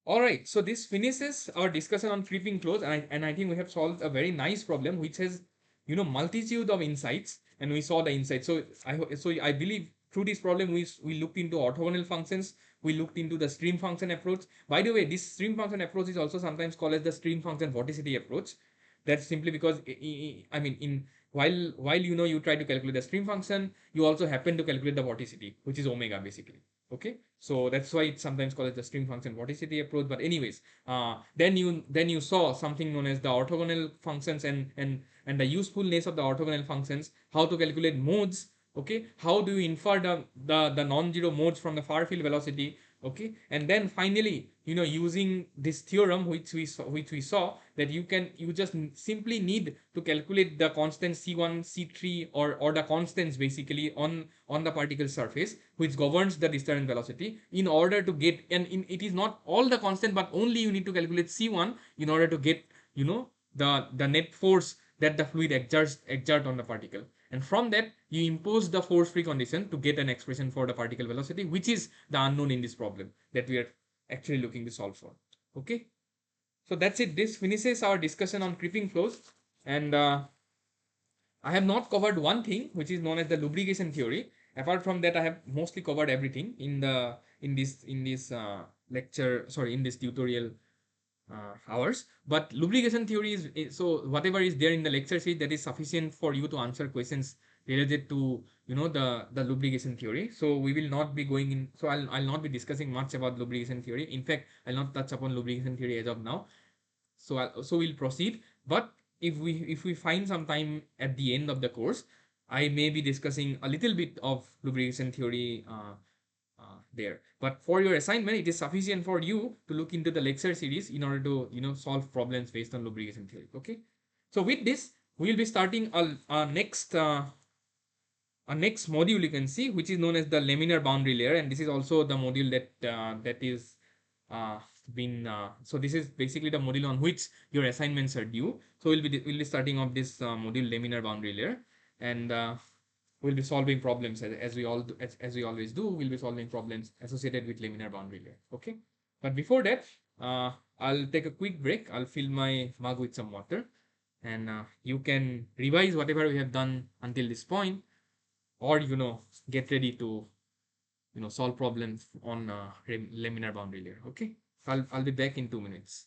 All right, so this finishes our discussion on creeping flows, and I think we have solved a very nice problem which has, multitude of insights, and we saw the insights. So I believe through this problem we looked into orthogonal functions, we looked into the stream function approach. By the way, this stream function approach is also sometimes called as the stream function vorticity approach. That's simply because I mean, in while you try to calculate the stream function, you also happen to calculate the vorticity, which is omega basically. Okay, so that's why it's sometimes called the stream function vorticity approach. But anyways, then you saw something known as the orthogonal functions, and the usefulness of the orthogonal functions, how to calculate modes. Okay, how do you infer the non-zero modes from the far field velocity. Okay, and then finally, using this theorem which we saw that you just simply need to calculate the constant c1, c3, or the constants basically on the particle surface which governs the disturbance velocity in order to get, and it is not all the constant, but only you need to calculate c1 in order to get, the net force that the fluid exert on the particle. And from that, you impose the force free condition to get an expression for the particle velocity, which is the unknown in this problem that we are actually looking to solve for. Okay, so that's it. This finishes our discussion on creeping flows. And I have not covered one thing which is known as the lubrication theory. Apart from that, I have mostly covered everything in this lecture, sorry, in this tutorial hours. But lubrication theory so whatever is there in the lecture sheet, that is sufficient for you to answer questions related to, the lubrication theory. So we will not be going in, so I'll not be discussing much about lubrication theory. In fact, I'll not touch upon lubrication theory as of now. So we'll proceed. But if we find some time at the end of the course, I may be discussing a little bit of lubrication theory there. But for your assignment, it is sufficient for you to look into the lecture series in order to, solve problems based on lubrication theory. Okay. So with this, we'll be starting a next module, you can see, which is known as the laminar boundary layer, and this is also the module that is been so this is basically the module on which your assignments are due. So we'll be starting off this module, laminar boundary layer, and we'll be solving problems as we all do, as we always do. We'll be solving problems associated with laminar boundary layer. Okay, but before that, I'll take a quick break. I'll fill my mug with some water, and you can revise whatever we have done until this point, or get ready to solve problems on laminar boundary layer. Okay, I'll be back in 2 minutes.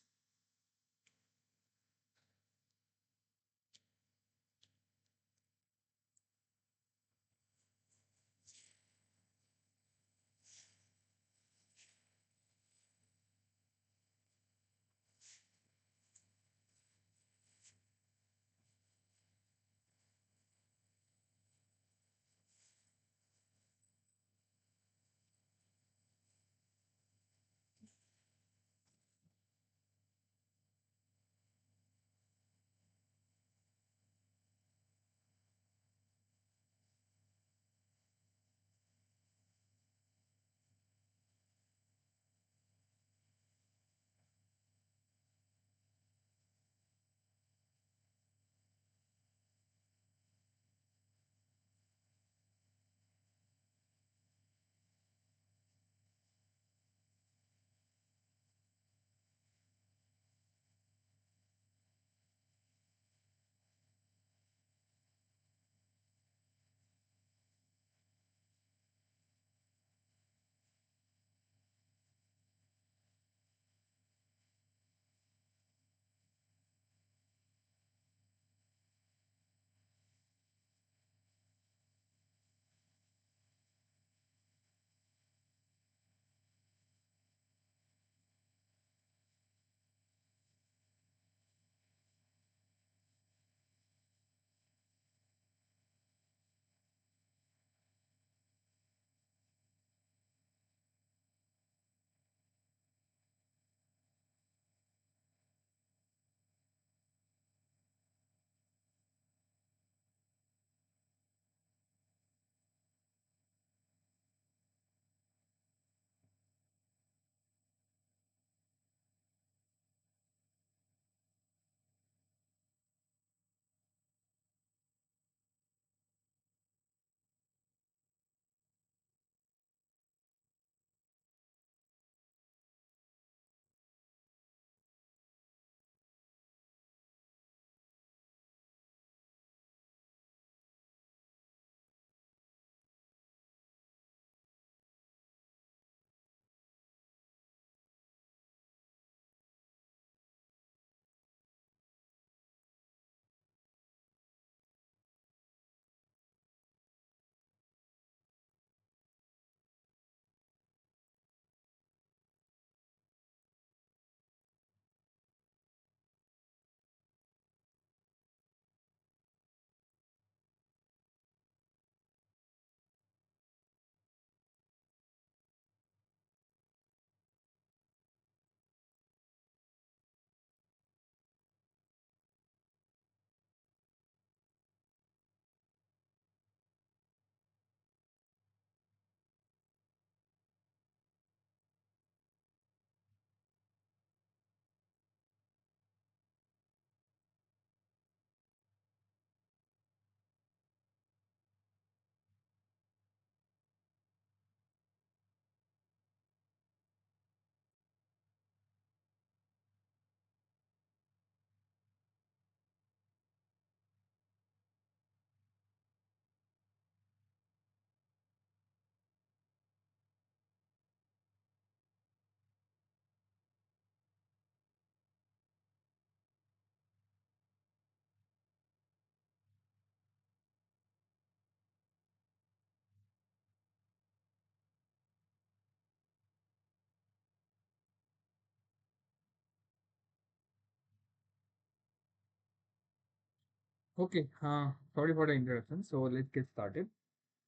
Okay, sorry for the interruption. So let's get started.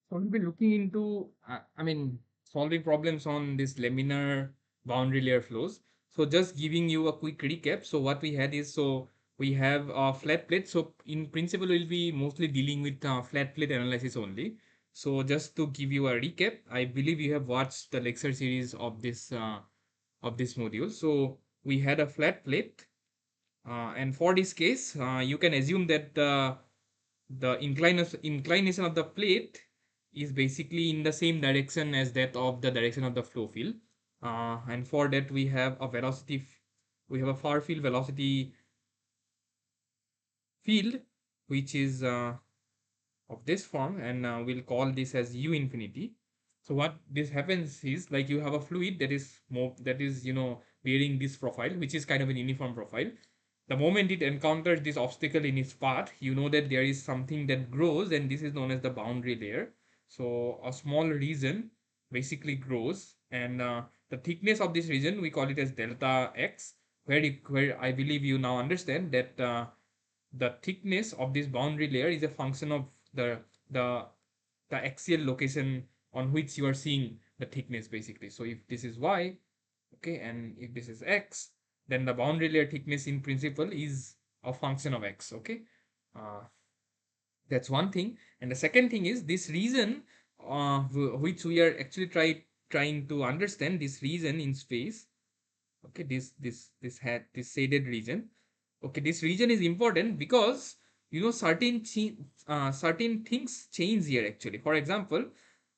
So we'll be looking into, solving problems on this laminar boundary layer flows. So just giving you a quick recap. So what we had is, so we have a flat plate. So in principle, we'll be mostly dealing with flat plate analysis only. So just to give you a recap, I believe you have watched the lecture series of this module. So we had a flat plate, and for this case, you can assume that the inclination of the plate is basically in the same direction as that of the direction of the flow field. And for that, we have a we have a far field velocity field, which is of this form, and we'll call this as u infinity. So what this happens is, like, you have a fluid that is more, that is, bearing this profile, which is kind of an uniform profile. The moment it encounters this obstacle in its path, you know that there is something that grows, and this is known as the boundary layer. So a small region basically grows, and the thickness of this region, we call it as delta x, where I believe you now understand that the thickness of this boundary layer is a function of the the axial location on which you are seeing the thickness, basically. So if this is y, okay, and if this is x, then the boundary layer thickness in principle is a function of x, okay. uh, that's one thing. And the second thing is this region, which we are actually trying to understand, this region in space, okay, this shaded region. Okay, this region is important because, certain things change here actually. For example,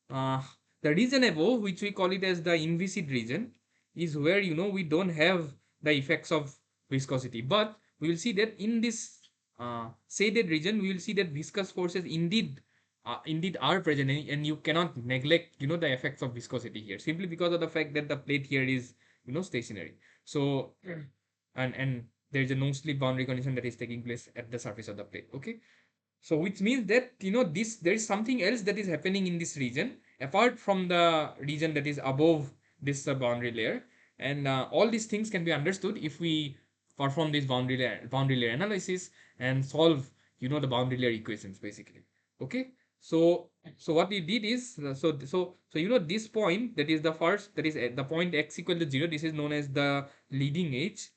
uh, the region above, which we call it as the inviscid region, is where, we don't have the effects of viscosity. But we will see that in this shaded region, we will see that viscous forces indeed are present, and you cannot neglect, the effects of viscosity here, simply because of the fact that the plate here is, stationary. So and there is a no slip boundary condition that is taking place at the surface of the plate, okay. So which means that, this there is something else that is happening in this region apart from the region that is above this boundary layer. And all these things can be understood if we perform this boundary layer analysis and solve, the boundary layer equations, basically. Okay. So what we did is, this point, that is the first, that is at the point x equal to 0, this is known as the leading edge,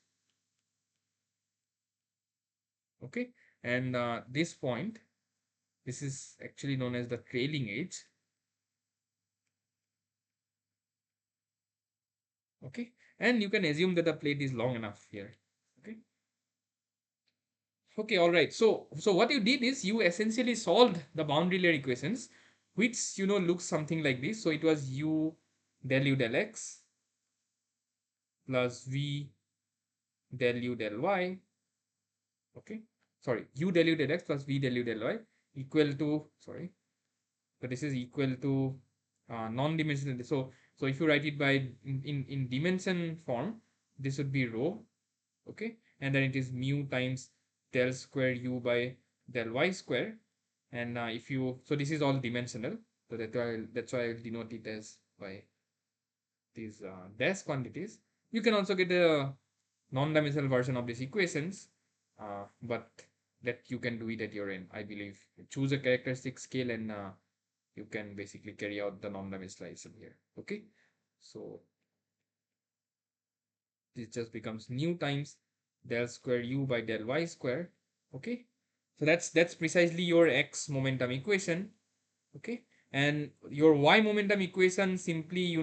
okay. And this point, this is actually known as the trailing edge, okay. And you can assume that the plate is long enough here, okay. Okay, all right. So what you did is you essentially solved the boundary layer equations, which, looks something like this. So it was u del u del x plus v del u del y, okay. Sorry, u del u del x plus v del u del y equal to, sorry, so this is equal to non-dimensional. So if you write it by in dimension form, this would be rho, okay. And then it is mu times del square u by del y square. And if you, so this is all dimensional, so that's why I'll denote it as by these dash quantities. You can also get a non-dimensional version of these equations, but that you can do it at your end, I believe. Choose a characteristic scale, and you can basically carry out the non-dimensionalization here, okay. So this just becomes nu times del square u by del y square, okay. So that's precisely your x momentum equation, okay. And your y momentum equation simply,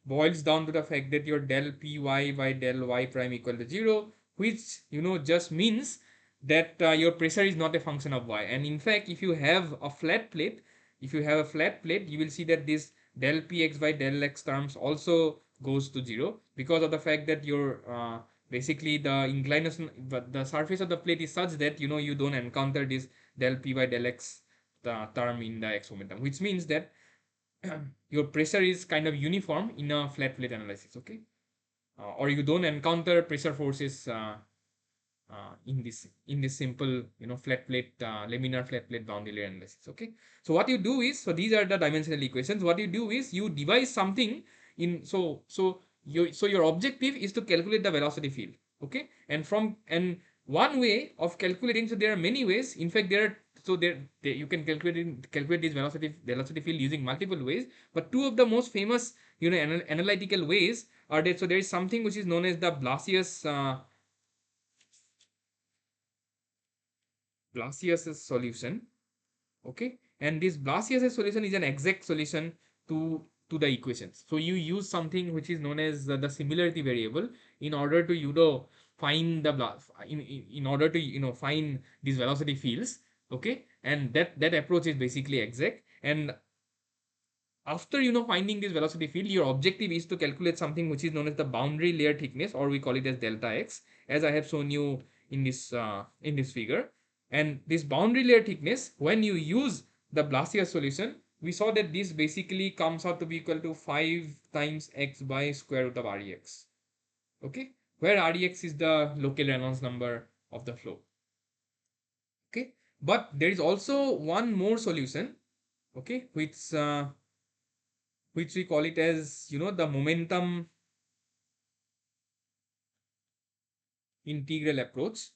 boils down to the fact that your del py by del y prime equal to 0, which, just means that your pressure is not a function of y. And in fact, if you have a flat plate, you will see that this del px by del x terms also goes to 0, because of the fact that your basically the inclination, but the surface of the plate is such that, you don't encounter this del p by del x term in the x momentum, which means that your pressure is kind of uniform in a flat plate analysis, okay. Or you don't encounter pressure forces in this simple, flat plate laminar flat plate boundary layer analysis, okay. So what you do is, so these are the dimensional equations. What you do is you devise something in, your objective is to calculate the velocity field, okay. And one way of calculating, so there are many ways. In fact, there are, so you can calculate this velocity field using multiple ways. But two of the most famous, analytical ways are there. So there is something which is known as the Blasius's solution. Okay, and this Blasius's solution is an exact solution to the equations. So you use something which is known as the similarity variable in order to find the in order to find these velocity fields. Okay, and that approach is basically exact. And after finding this velocity field, your objective is to calculate something which is known as the boundary layer thickness, or we call it as delta x, as I have shown you in this figure. And this boundary layer thickness, when you use the Blasius solution, we saw that this basically comes out to be equal to 5 times x by square root of Rex. Okay, where Rex is the local Reynolds number of the flow. Okay, but there is also one more solution, okay, which we call it as the momentum integral approach.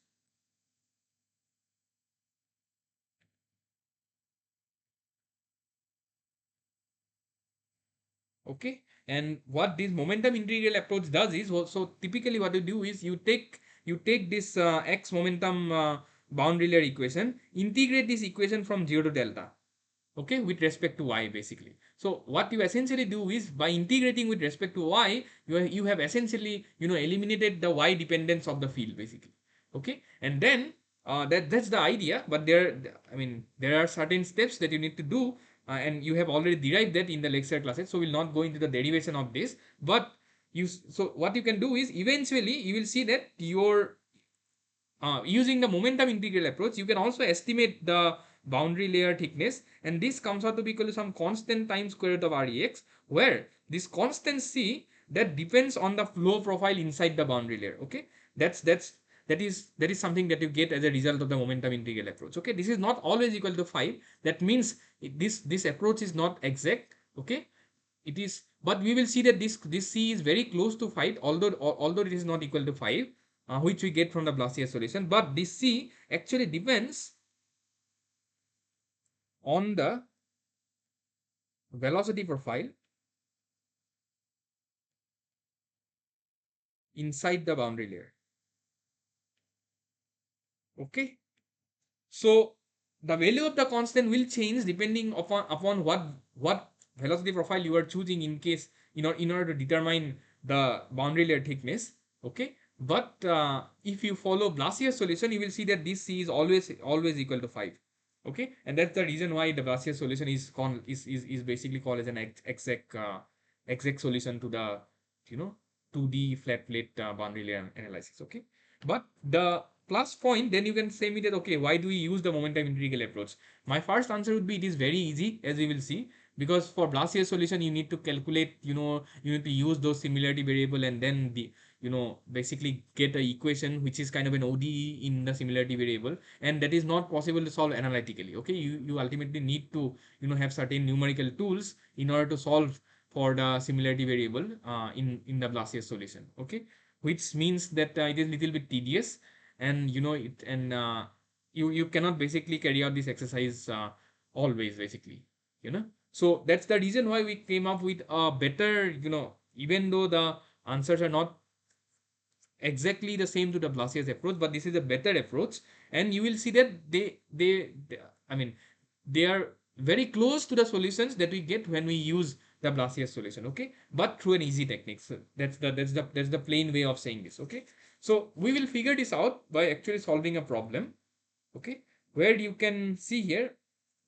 Okay, and what this momentum integral approach does is, so typically what you do is you take this x momentum boundary layer equation, integrate this equation from 0 to delta, okay, with respect to y basically. So what you essentially do is, by integrating with respect to y, you have essentially eliminated the y dependence of the field basically. Okay, and then that's the idea. But there are certain steps that you need to do, and you have already derived that in the lecture classes, so we'll not go into the derivation of this. But so what you can do is, eventually you will see that your using the momentum integral approach, you can also estimate the boundary layer thickness, and this comes out to be equal to some constant times square root of Rex, where this constant c, that depends on the flow profile inside the boundary layer. Okay, that is something that you get as a result of the momentum integral approach. Okay, this is not always equal to 5. That means this approach is not exact. Okay, it is, but we will see that this c is very close to 5, although it is not equal to 5, which we get from the Blasius solution. But this c actually depends on the velocity profile inside the boundary layer. Okay, so the value of the constant will change depending upon what velocity profile you are choosing, in order to determine the boundary layer thickness. Okay, but if you follow Blasius solution, you will see that this c is always equal to 5. Okay, and that's the reason why the Blasius solution is basically called as an exact solution to the 2D flat plate boundary layer analysis. Okay, but the plus point, then you can say me that, okay, why do we use the momentum integral approach? My first answer would be, it is very easy, as we will see, because for Blasius solution you need to calculate, you need to use those similarity variable, and then basically get an equation which is kind of an ODE in the similarity variable, and that is not possible to solve analytically. Okay, you ultimately need to have certain numerical tools in order to solve for the similarity variable in the Blasius solution. Okay, which means that it is little bit tedious, and you cannot basically carry out this exercise always basically. So that's the reason why we came up with a better, even though the answers are not exactly the same to the Blasius approach, but this is a better approach, and you will see that they I mean they are very close to the solutions that we get when we use the Blasius solution. Okay, but through an easy technique. So that's the plain way of saying this. Okay, so we will figure this out by actually solving a problem. Okay, where you can see here,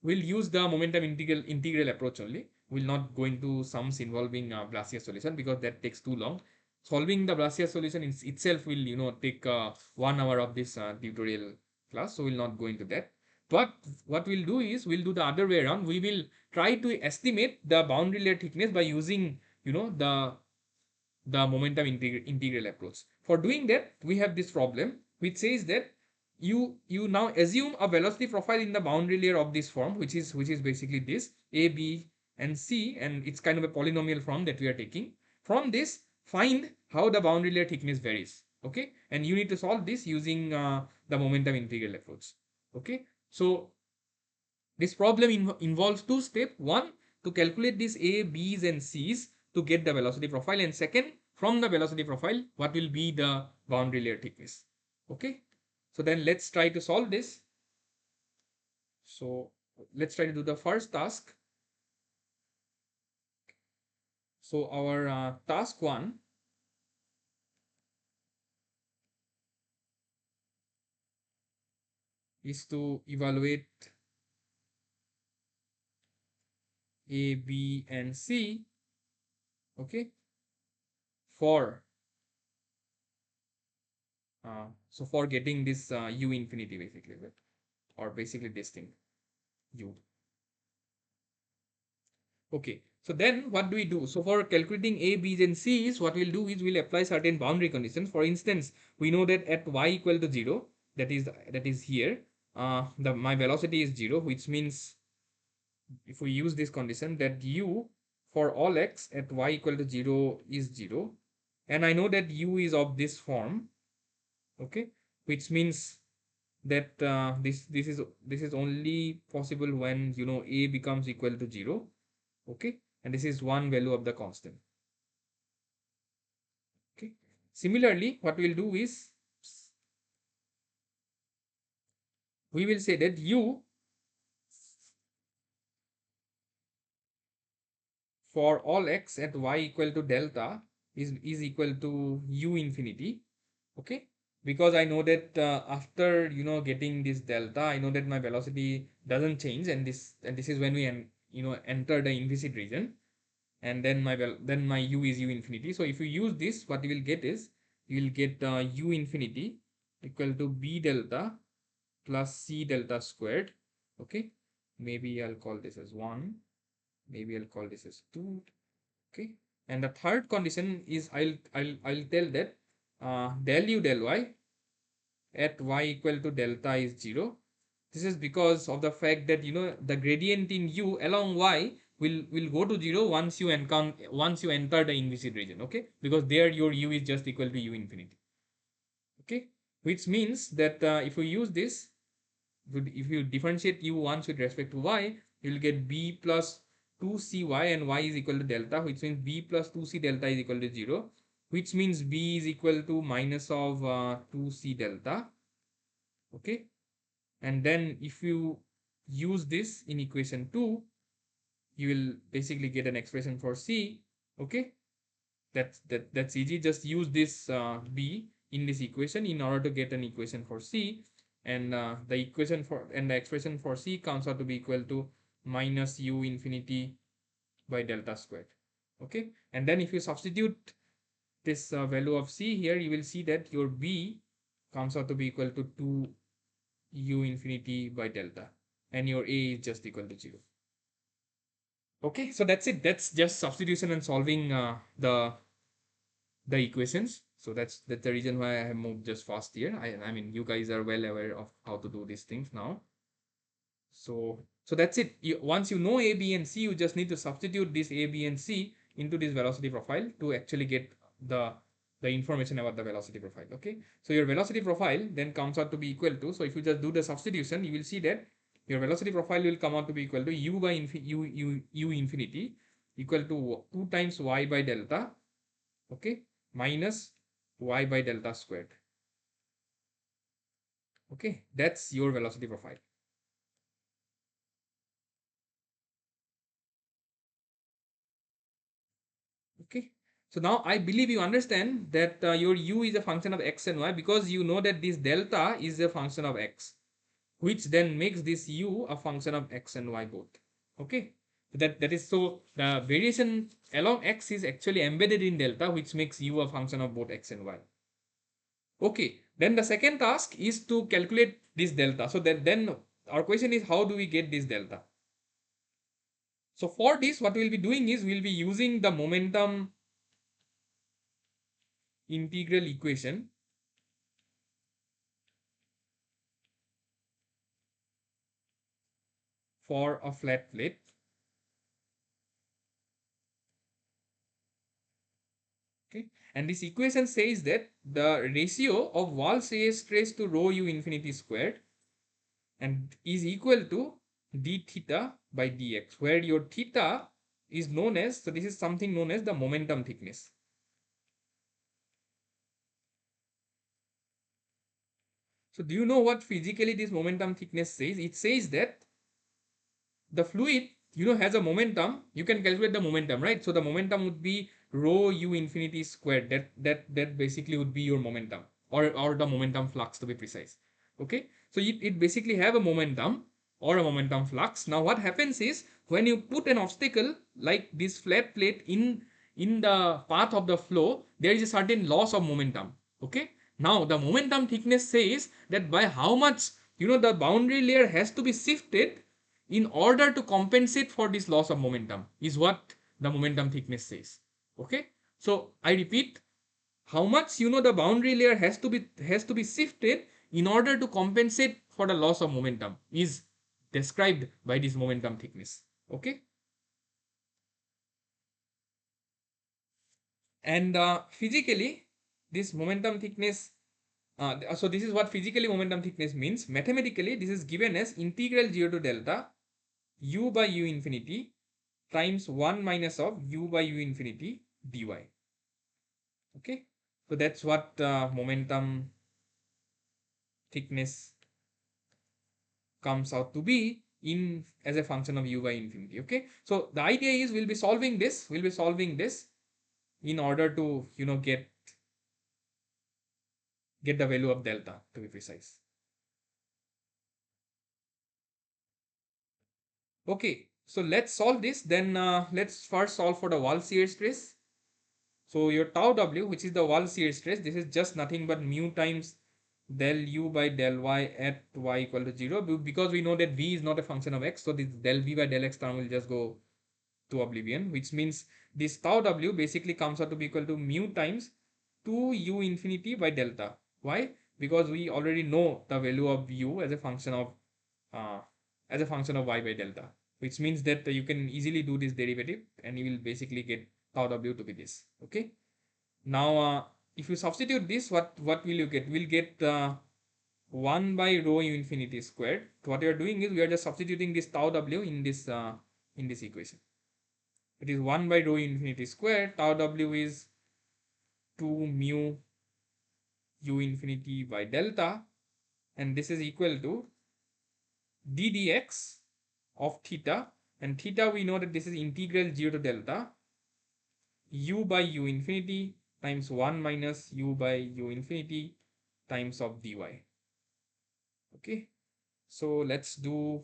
we'll use the momentum integral approach only. We'll not go into sums involving Blasius solution, because that takes too long. Solving the Blasius solution itself will take 1 hour of this tutorial class, so we'll not go into that. But what we'll do is, we'll do the other way around. We will try to estimate the boundary layer thickness by using the momentum integral approach. For doing that, we have this problem which says that you now assume a velocity profile in the boundary layer of this form, which is basically this a, b, and c, and it's kind of a polynomial form that we are taking. From this, find how the boundary layer thickness varies. Okay, and you need to solve this using the momentum integral approach. Okay, so this problem involves two steps. One, to calculate these A, B's and C's to get the velocity profile, and second, from the velocity profile, what will be the boundary layer thickness. Okay, so then let's try to solve this. So let's try to do the first task. So our task one is to evaluate A, B and C, okay, for so for getting this u infinity basically, right? Or basically this thing u. Okay, so then what do we do? So for calculating A, B and C's, what we'll do is we'll apply certain boundary conditions. For instance, we know that at y equal to 0, that is here, the my velocity is 0, which means if we use this condition that u for all x at y equal to 0 is 0, and I know that u is of this form, okay, which means that this is only possible when a becomes equal to 0, okay, and this is one value of the constant. Okay, similarly what we'll do is we will say that u for all x at y equal to delta is equal to u infinity. Okay, because I know that after getting this delta, I know that my velocity doesn't change, and this is when we enter the implicit region, and then my u is u infinity. So if you use this, what you will get is you will get u infinity equal to b delta plus c delta squared. Okay, maybe I'll call this as 1, maybe I'll call this as 2. Okay, and the third condition is I'll tell that del u del y at y equal to delta is 0. This is because of the fact that the gradient in u along y will go to 0 once you enter the implicit region. Okay, because there your u is just equal to u infinity. Okay, which means that if you use this, if you differentiate u once with respect to y, you will get b plus 2cy, and y is equal to delta, which means b plus 2c delta is equal to 0, which means b is equal to minus of 2c delta. Okay, and then if you use this in equation 2, you will basically get an expression for c. Okay, that's easy. Just use this b in this equation in order to get an equation for c, and the expression for c comes out to be equal to minus u infinity by delta squared. Okay, and then if you substitute this value of c here, you will see that your b comes out to be equal to 2 u infinity by delta, and your a is just equal to 0. Okay, so that's it. That's just substitution and solving the equations. So that's the reason why I have moved just fast here. I mean, you guys are well aware of how to do these things now. So that's it. Once you know A, B, and C, you just need to substitute this A, B, and C into this velocity profile to actually get the information about the velocity profile. Okay, so your velocity profile then comes out to be equal to, so if you just do the substitution, you will see that your velocity profile will come out to be equal to u by u infinity equal to 2 times y by delta, okay, minus y by delta squared. Okay, that's your velocity profile. Okay, so now I believe you understand that your u is a function of x and y, because you know that this delta is a function of x, which then makes this u a function of x and y both. Okay, that is, so the variation along x is actually embedded in delta, which makes u a function of both x and y. Okay, then the second task is to calculate this delta. So then our question is, how do we get this delta? So for this, what we'll be doing is we'll be using the momentum integral equation for a flat plate. Okay, And this equation says that the ratio of wall shear stress to rho u infinity squared and is equal to d theta by dx, where your theta is known as, so this is something known as the momentum thickness. So do you know what physically this momentum thickness says? It says that the fluid, has a momentum. You can calculate the momentum, right? So the momentum would be rho u infinity squared. That basically would be your momentum, or the momentum flux, to be precise. Okay, so it basically have a momentum or a momentum flux. Now what happens is, when you put an obstacle like this flat plate in the path of the flow, there is a certain loss of momentum. Okay, now the momentum thickness says that by how much, the boundary layer has to be shifted in order to compensate for this loss of momentum, is what the momentum thickness says. Okay, so I repeat, how much, the boundary layer has to be shifted in order to compensate for the loss of momentum is described by this momentum thickness. Okay, and physically this momentum thickness, so this is what physically momentum thickness means. Mathematically, this is given as integral 0 to delta u by u infinity times 1 minus of u by u infinity dy. Okay, so that's what momentum thickness comes out to be in as a function of u by infinity. Okay, so the idea is we'll be solving this in order to get the value of delta, to be precise. Okay, so let's solve this. Then let's first solve for the wall shear stress. So your tau w, which is the wall shear stress, this is just nothing but mu times del u by del y at y equal to 0, because we know that v is not a function of x. So this del v by del x term will just go to oblivion, which means this tau w basically comes out to be equal to mu times 2 u infinity by delta. Why? Because we already know the value of u uh, as a function of y by delta, which means that you can easily do this derivative and you will basically get tau w to be this. Okay, now if you substitute this, what will you get? We'll get 1 by rho u infinity squared. So what we are doing is we are just substituting this tau w in this equation. It is 1 by rho u infinity squared. Tau w is 2 mu u infinity by delta, and this is equal to d dx of theta, and theta we know that this is integral 0 to delta u by u infinity times 1 minus u by u infinity times of dy. Okay, so let's do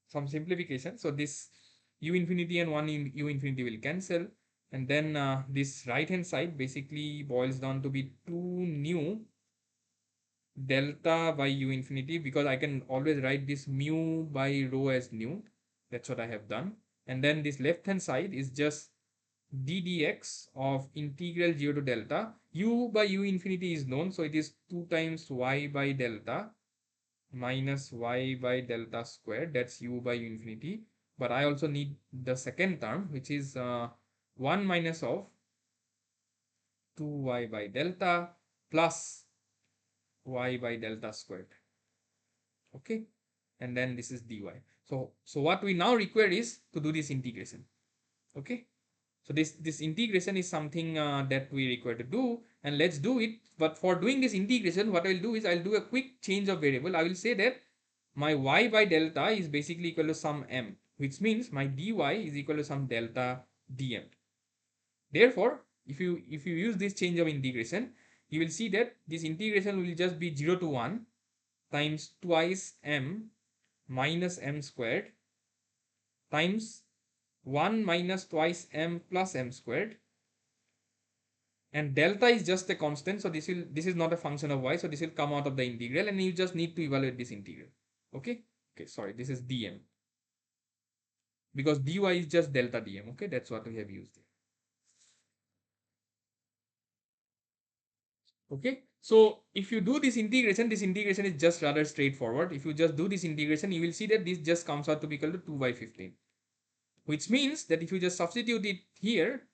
some simplification. So this u infinity and 1 u infinity will cancel, and then this right hand side basically boils down to be 2 nu delta by u infinity, because I can always write this mu by rho as nu. That's what I have done. And then this left hand side is just d dx of integral 0 to delta. U by u infinity is known, so it is 2 times y by delta minus y by delta squared. That's u by u infinity. But I also need the second term, which is 1 minus of 2y by delta plus y by delta squared. Okay, and then this is dy. So what we now require is to do this integration. Okay, so this integration is something that we require to do, and let's do it. But for doing this integration, what I'll do is I'll do a quick change of variable. I will say that my y by delta is basically equal to some m, which means my dy is equal to some delta dm. Therefore, if you use this change of integration, you will see that this integration will just be 0 to 1 times twice m minus m squared times 1 minus twice m plus m squared, and delta is just a constant, so this is not a function of y, so this will come out of the integral, and you just need to evaluate this integral. Okay, sorry, this is dm, because dy is just delta dm. Okay, that's what we have used here. Okay, so if you do this integration is just rather straightforward. If you just do this integration, you will see that this just comes out to be equal to 2 by 15, which means that if you just substitute it here,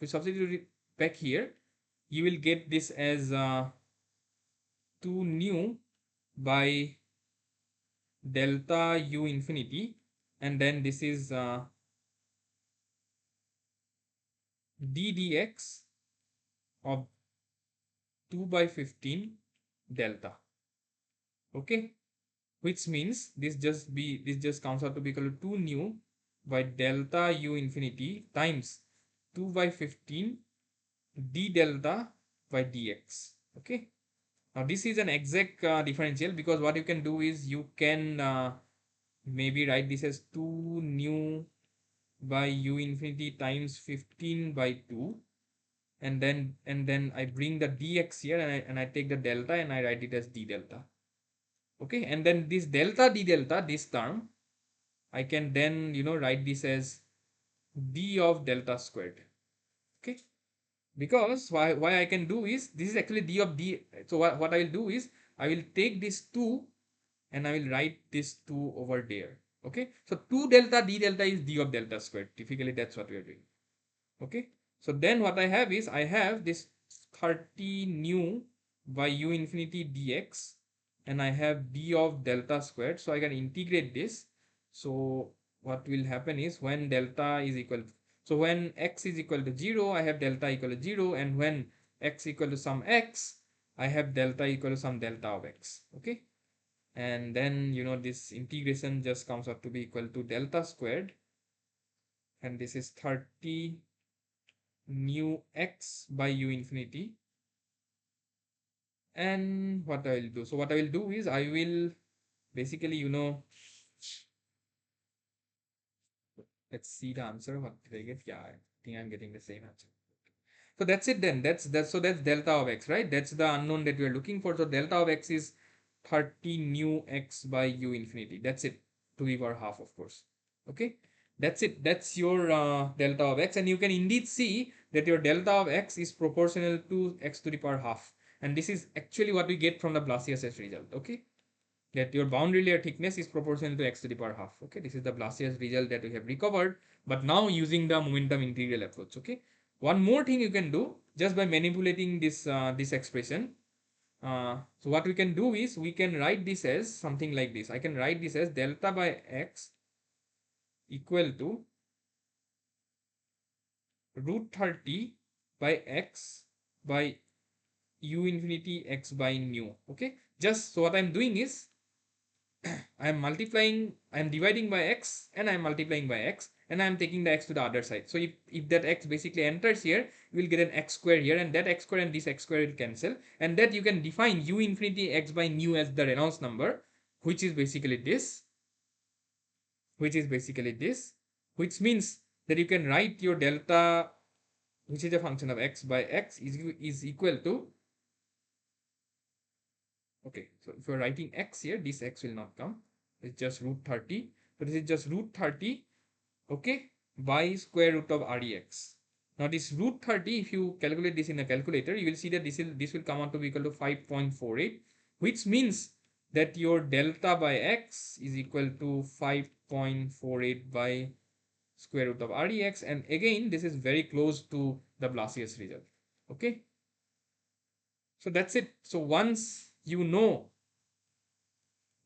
you substitute it back here, you will get this as 2 nu by delta u infinity, and then this is d dx of 2 by 15 delta. Okay, which means this just comes out to be equal to 2 nu by delta u infinity times 2 by 15 d delta by dx. Okay, now this is an exact differential, because what you can do is you can maybe write this as 2 nu by u infinity times 15 by 2, and then I bring the dx here, and I take the delta and I write it as d delta. Okay, and then this delta d delta, this term, I can then write this as d of delta squared. Okay, because why I can do is, this is actually d of d. So what I will do is, I will take this 2 and I will write this 2 over there. Okay, so 2 delta d delta is d of delta squared. Typically that's what we are doing. Okay, so then what I have is, I have this 30 nu by u infinity dx, and I have d of delta squared, so I can integrate this. So what will happen is, when delta is equal, so when x is equal to 0, I have delta equal to 0, and when x equal to some x, I have delta equal to some delta of x. Okay, and then this integration just comes out to be equal to delta squared, and this is 30 nu x by u infinity. And what I will do, so what I will do is, I will basically let's see the answer. What did I get? Yeah, I think I'm getting the same answer. So that's it then. That's delta of x, right? That's the unknown that we are looking for. So delta of x is 30 nu x by u infinity. That's it, to the power half, of course. Okay, that's it. That's your delta of x, and you can indeed see that your delta of x is proportional to x to the power half, and this is actually what we get from the Blasius result. Okay, that your boundary layer thickness is proportional to x to the power half. Okay, this is the Blasius result that we have recovered, but now using the momentum integral approach. Okay, one more thing you can do just by manipulating this expression. So what we can do is, we can write this as something like this. I can write this as delta by x equal to root 30 by x by u infinity x by nu. Okay, just so what I'm doing is, I am dividing by x, and I am multiplying by x, and I am taking the x to the other side. So if that x basically enters here, you will get an x square here, and that x square and this x square will cancel, and that you can define u infinity x by nu as the Reynolds number, which is basically this, which means that you can write your delta, which is a function of x by x, is equal to, okay, so if you're writing x here, this x will not come, it's just root 30. So this is just root 30, okay, by square root of rex. Now this root 30, if you calculate this in a calculator, you will see that this will come out to be equal to 5.48, which means that your delta by x is equal to 5.48 by square root of rex, and again this is very close to the Blasius result. Okay, so that's it. So once the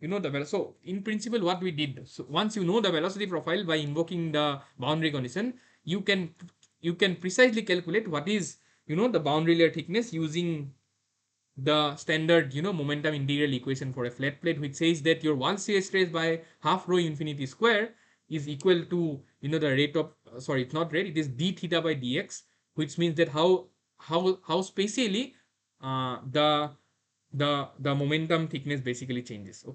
velocity. So in principle, what we did, so once you know the velocity profile by invoking the boundary condition, you can precisely calculate what is the boundary layer thickness using the standard momentum integral equation for a flat plate, which says that your wall shear stress by half rho infinity square is equal to the rate of, sorry, it's not rate, it is d theta by dx, which means that how spatially the momentum thickness basically changes.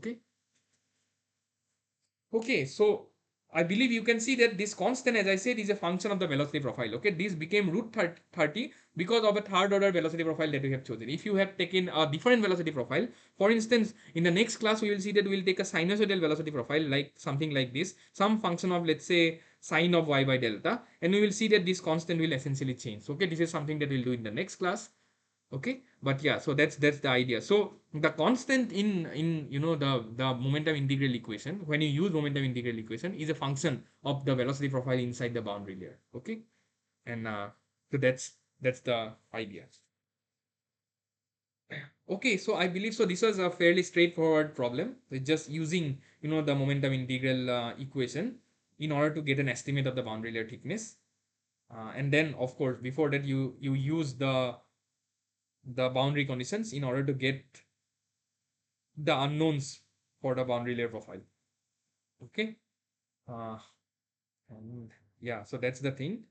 Okay, so I believe you can see that this constant, as I said, is a function of the velocity profile. Okay, this became root 30 because of a third order velocity profile that we have chosen. If you have taken a different velocity profile, for instance, in the next class we will see that we will take a sinusoidal velocity profile, like something like this, some function of, let's say, sine of y by delta, and we will see that this constant will essentially change. Okay, this is something that we'll do in the next class. Okay, but yeah, so that's the idea. So the constant in the momentum integral equation, when you use momentum integral equation, is a function of the velocity profile inside the boundary layer. Okay, and So that's the idea. Okay, so I believe so. This was a fairly straightforward problem. It's just using, the momentum integral equation in order to get an estimate of the boundary layer thickness. And then, of course, before that, you use the boundary conditions in order to get the unknowns for the boundary layer profile. Okay. Uh, and yeah, so that's the thing.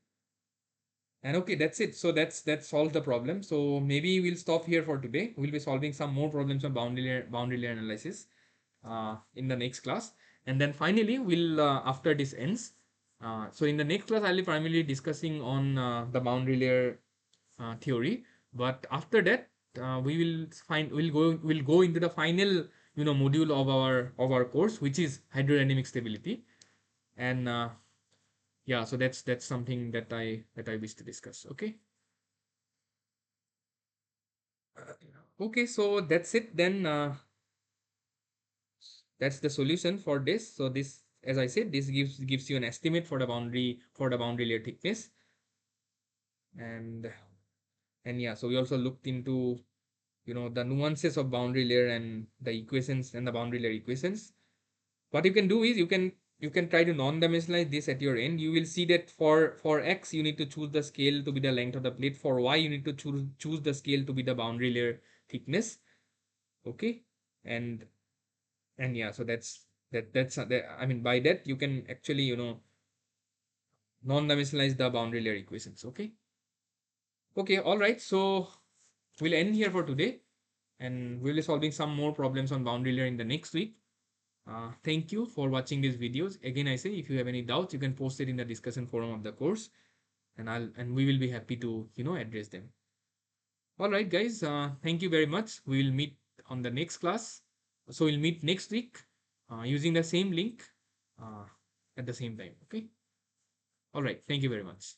And okay, that's it. So that solves the problem. So maybe we'll stop here for today. We'll be solving some more problems on boundary layer analysis in the next class. And then finally, we'll after this ends. So in the next class, I'll be primarily discussing on the boundary layer theory. But after that, we'll go into the final module of our course, which is hydrodynamic stability. And yeah, so that's something that I wish to discuss. Okay. Okay, so that's it then. That's the solution for this. So this, as I said, this gives you an estimate for the boundary layer thickness. And yeah, so we also looked into the nuances of boundary layer and the equations and the boundary layer equations. What you can do is you can try to non-dimensionalize this at your end. You will see that for x you need to choose the scale to be the length of the plate. For y you need to choose the scale to be the boundary layer thickness. Okay. and yeah, so I mean, by that you can actually non-dimensionalize the boundary layer equations. Okay. Okay, all right, so we'll end here for today, and we'll be solving some more problems on boundary layer in the next week. Thank you for watching these videos. Again, I say, if you have any doubts, you can post it in the discussion forum of the course, and we will be happy to address them. All right, guys. Thank you very much. We will meet on the next class. So we'll meet next week using the same link uh, at the same time. Okay. All right. Thank you very much.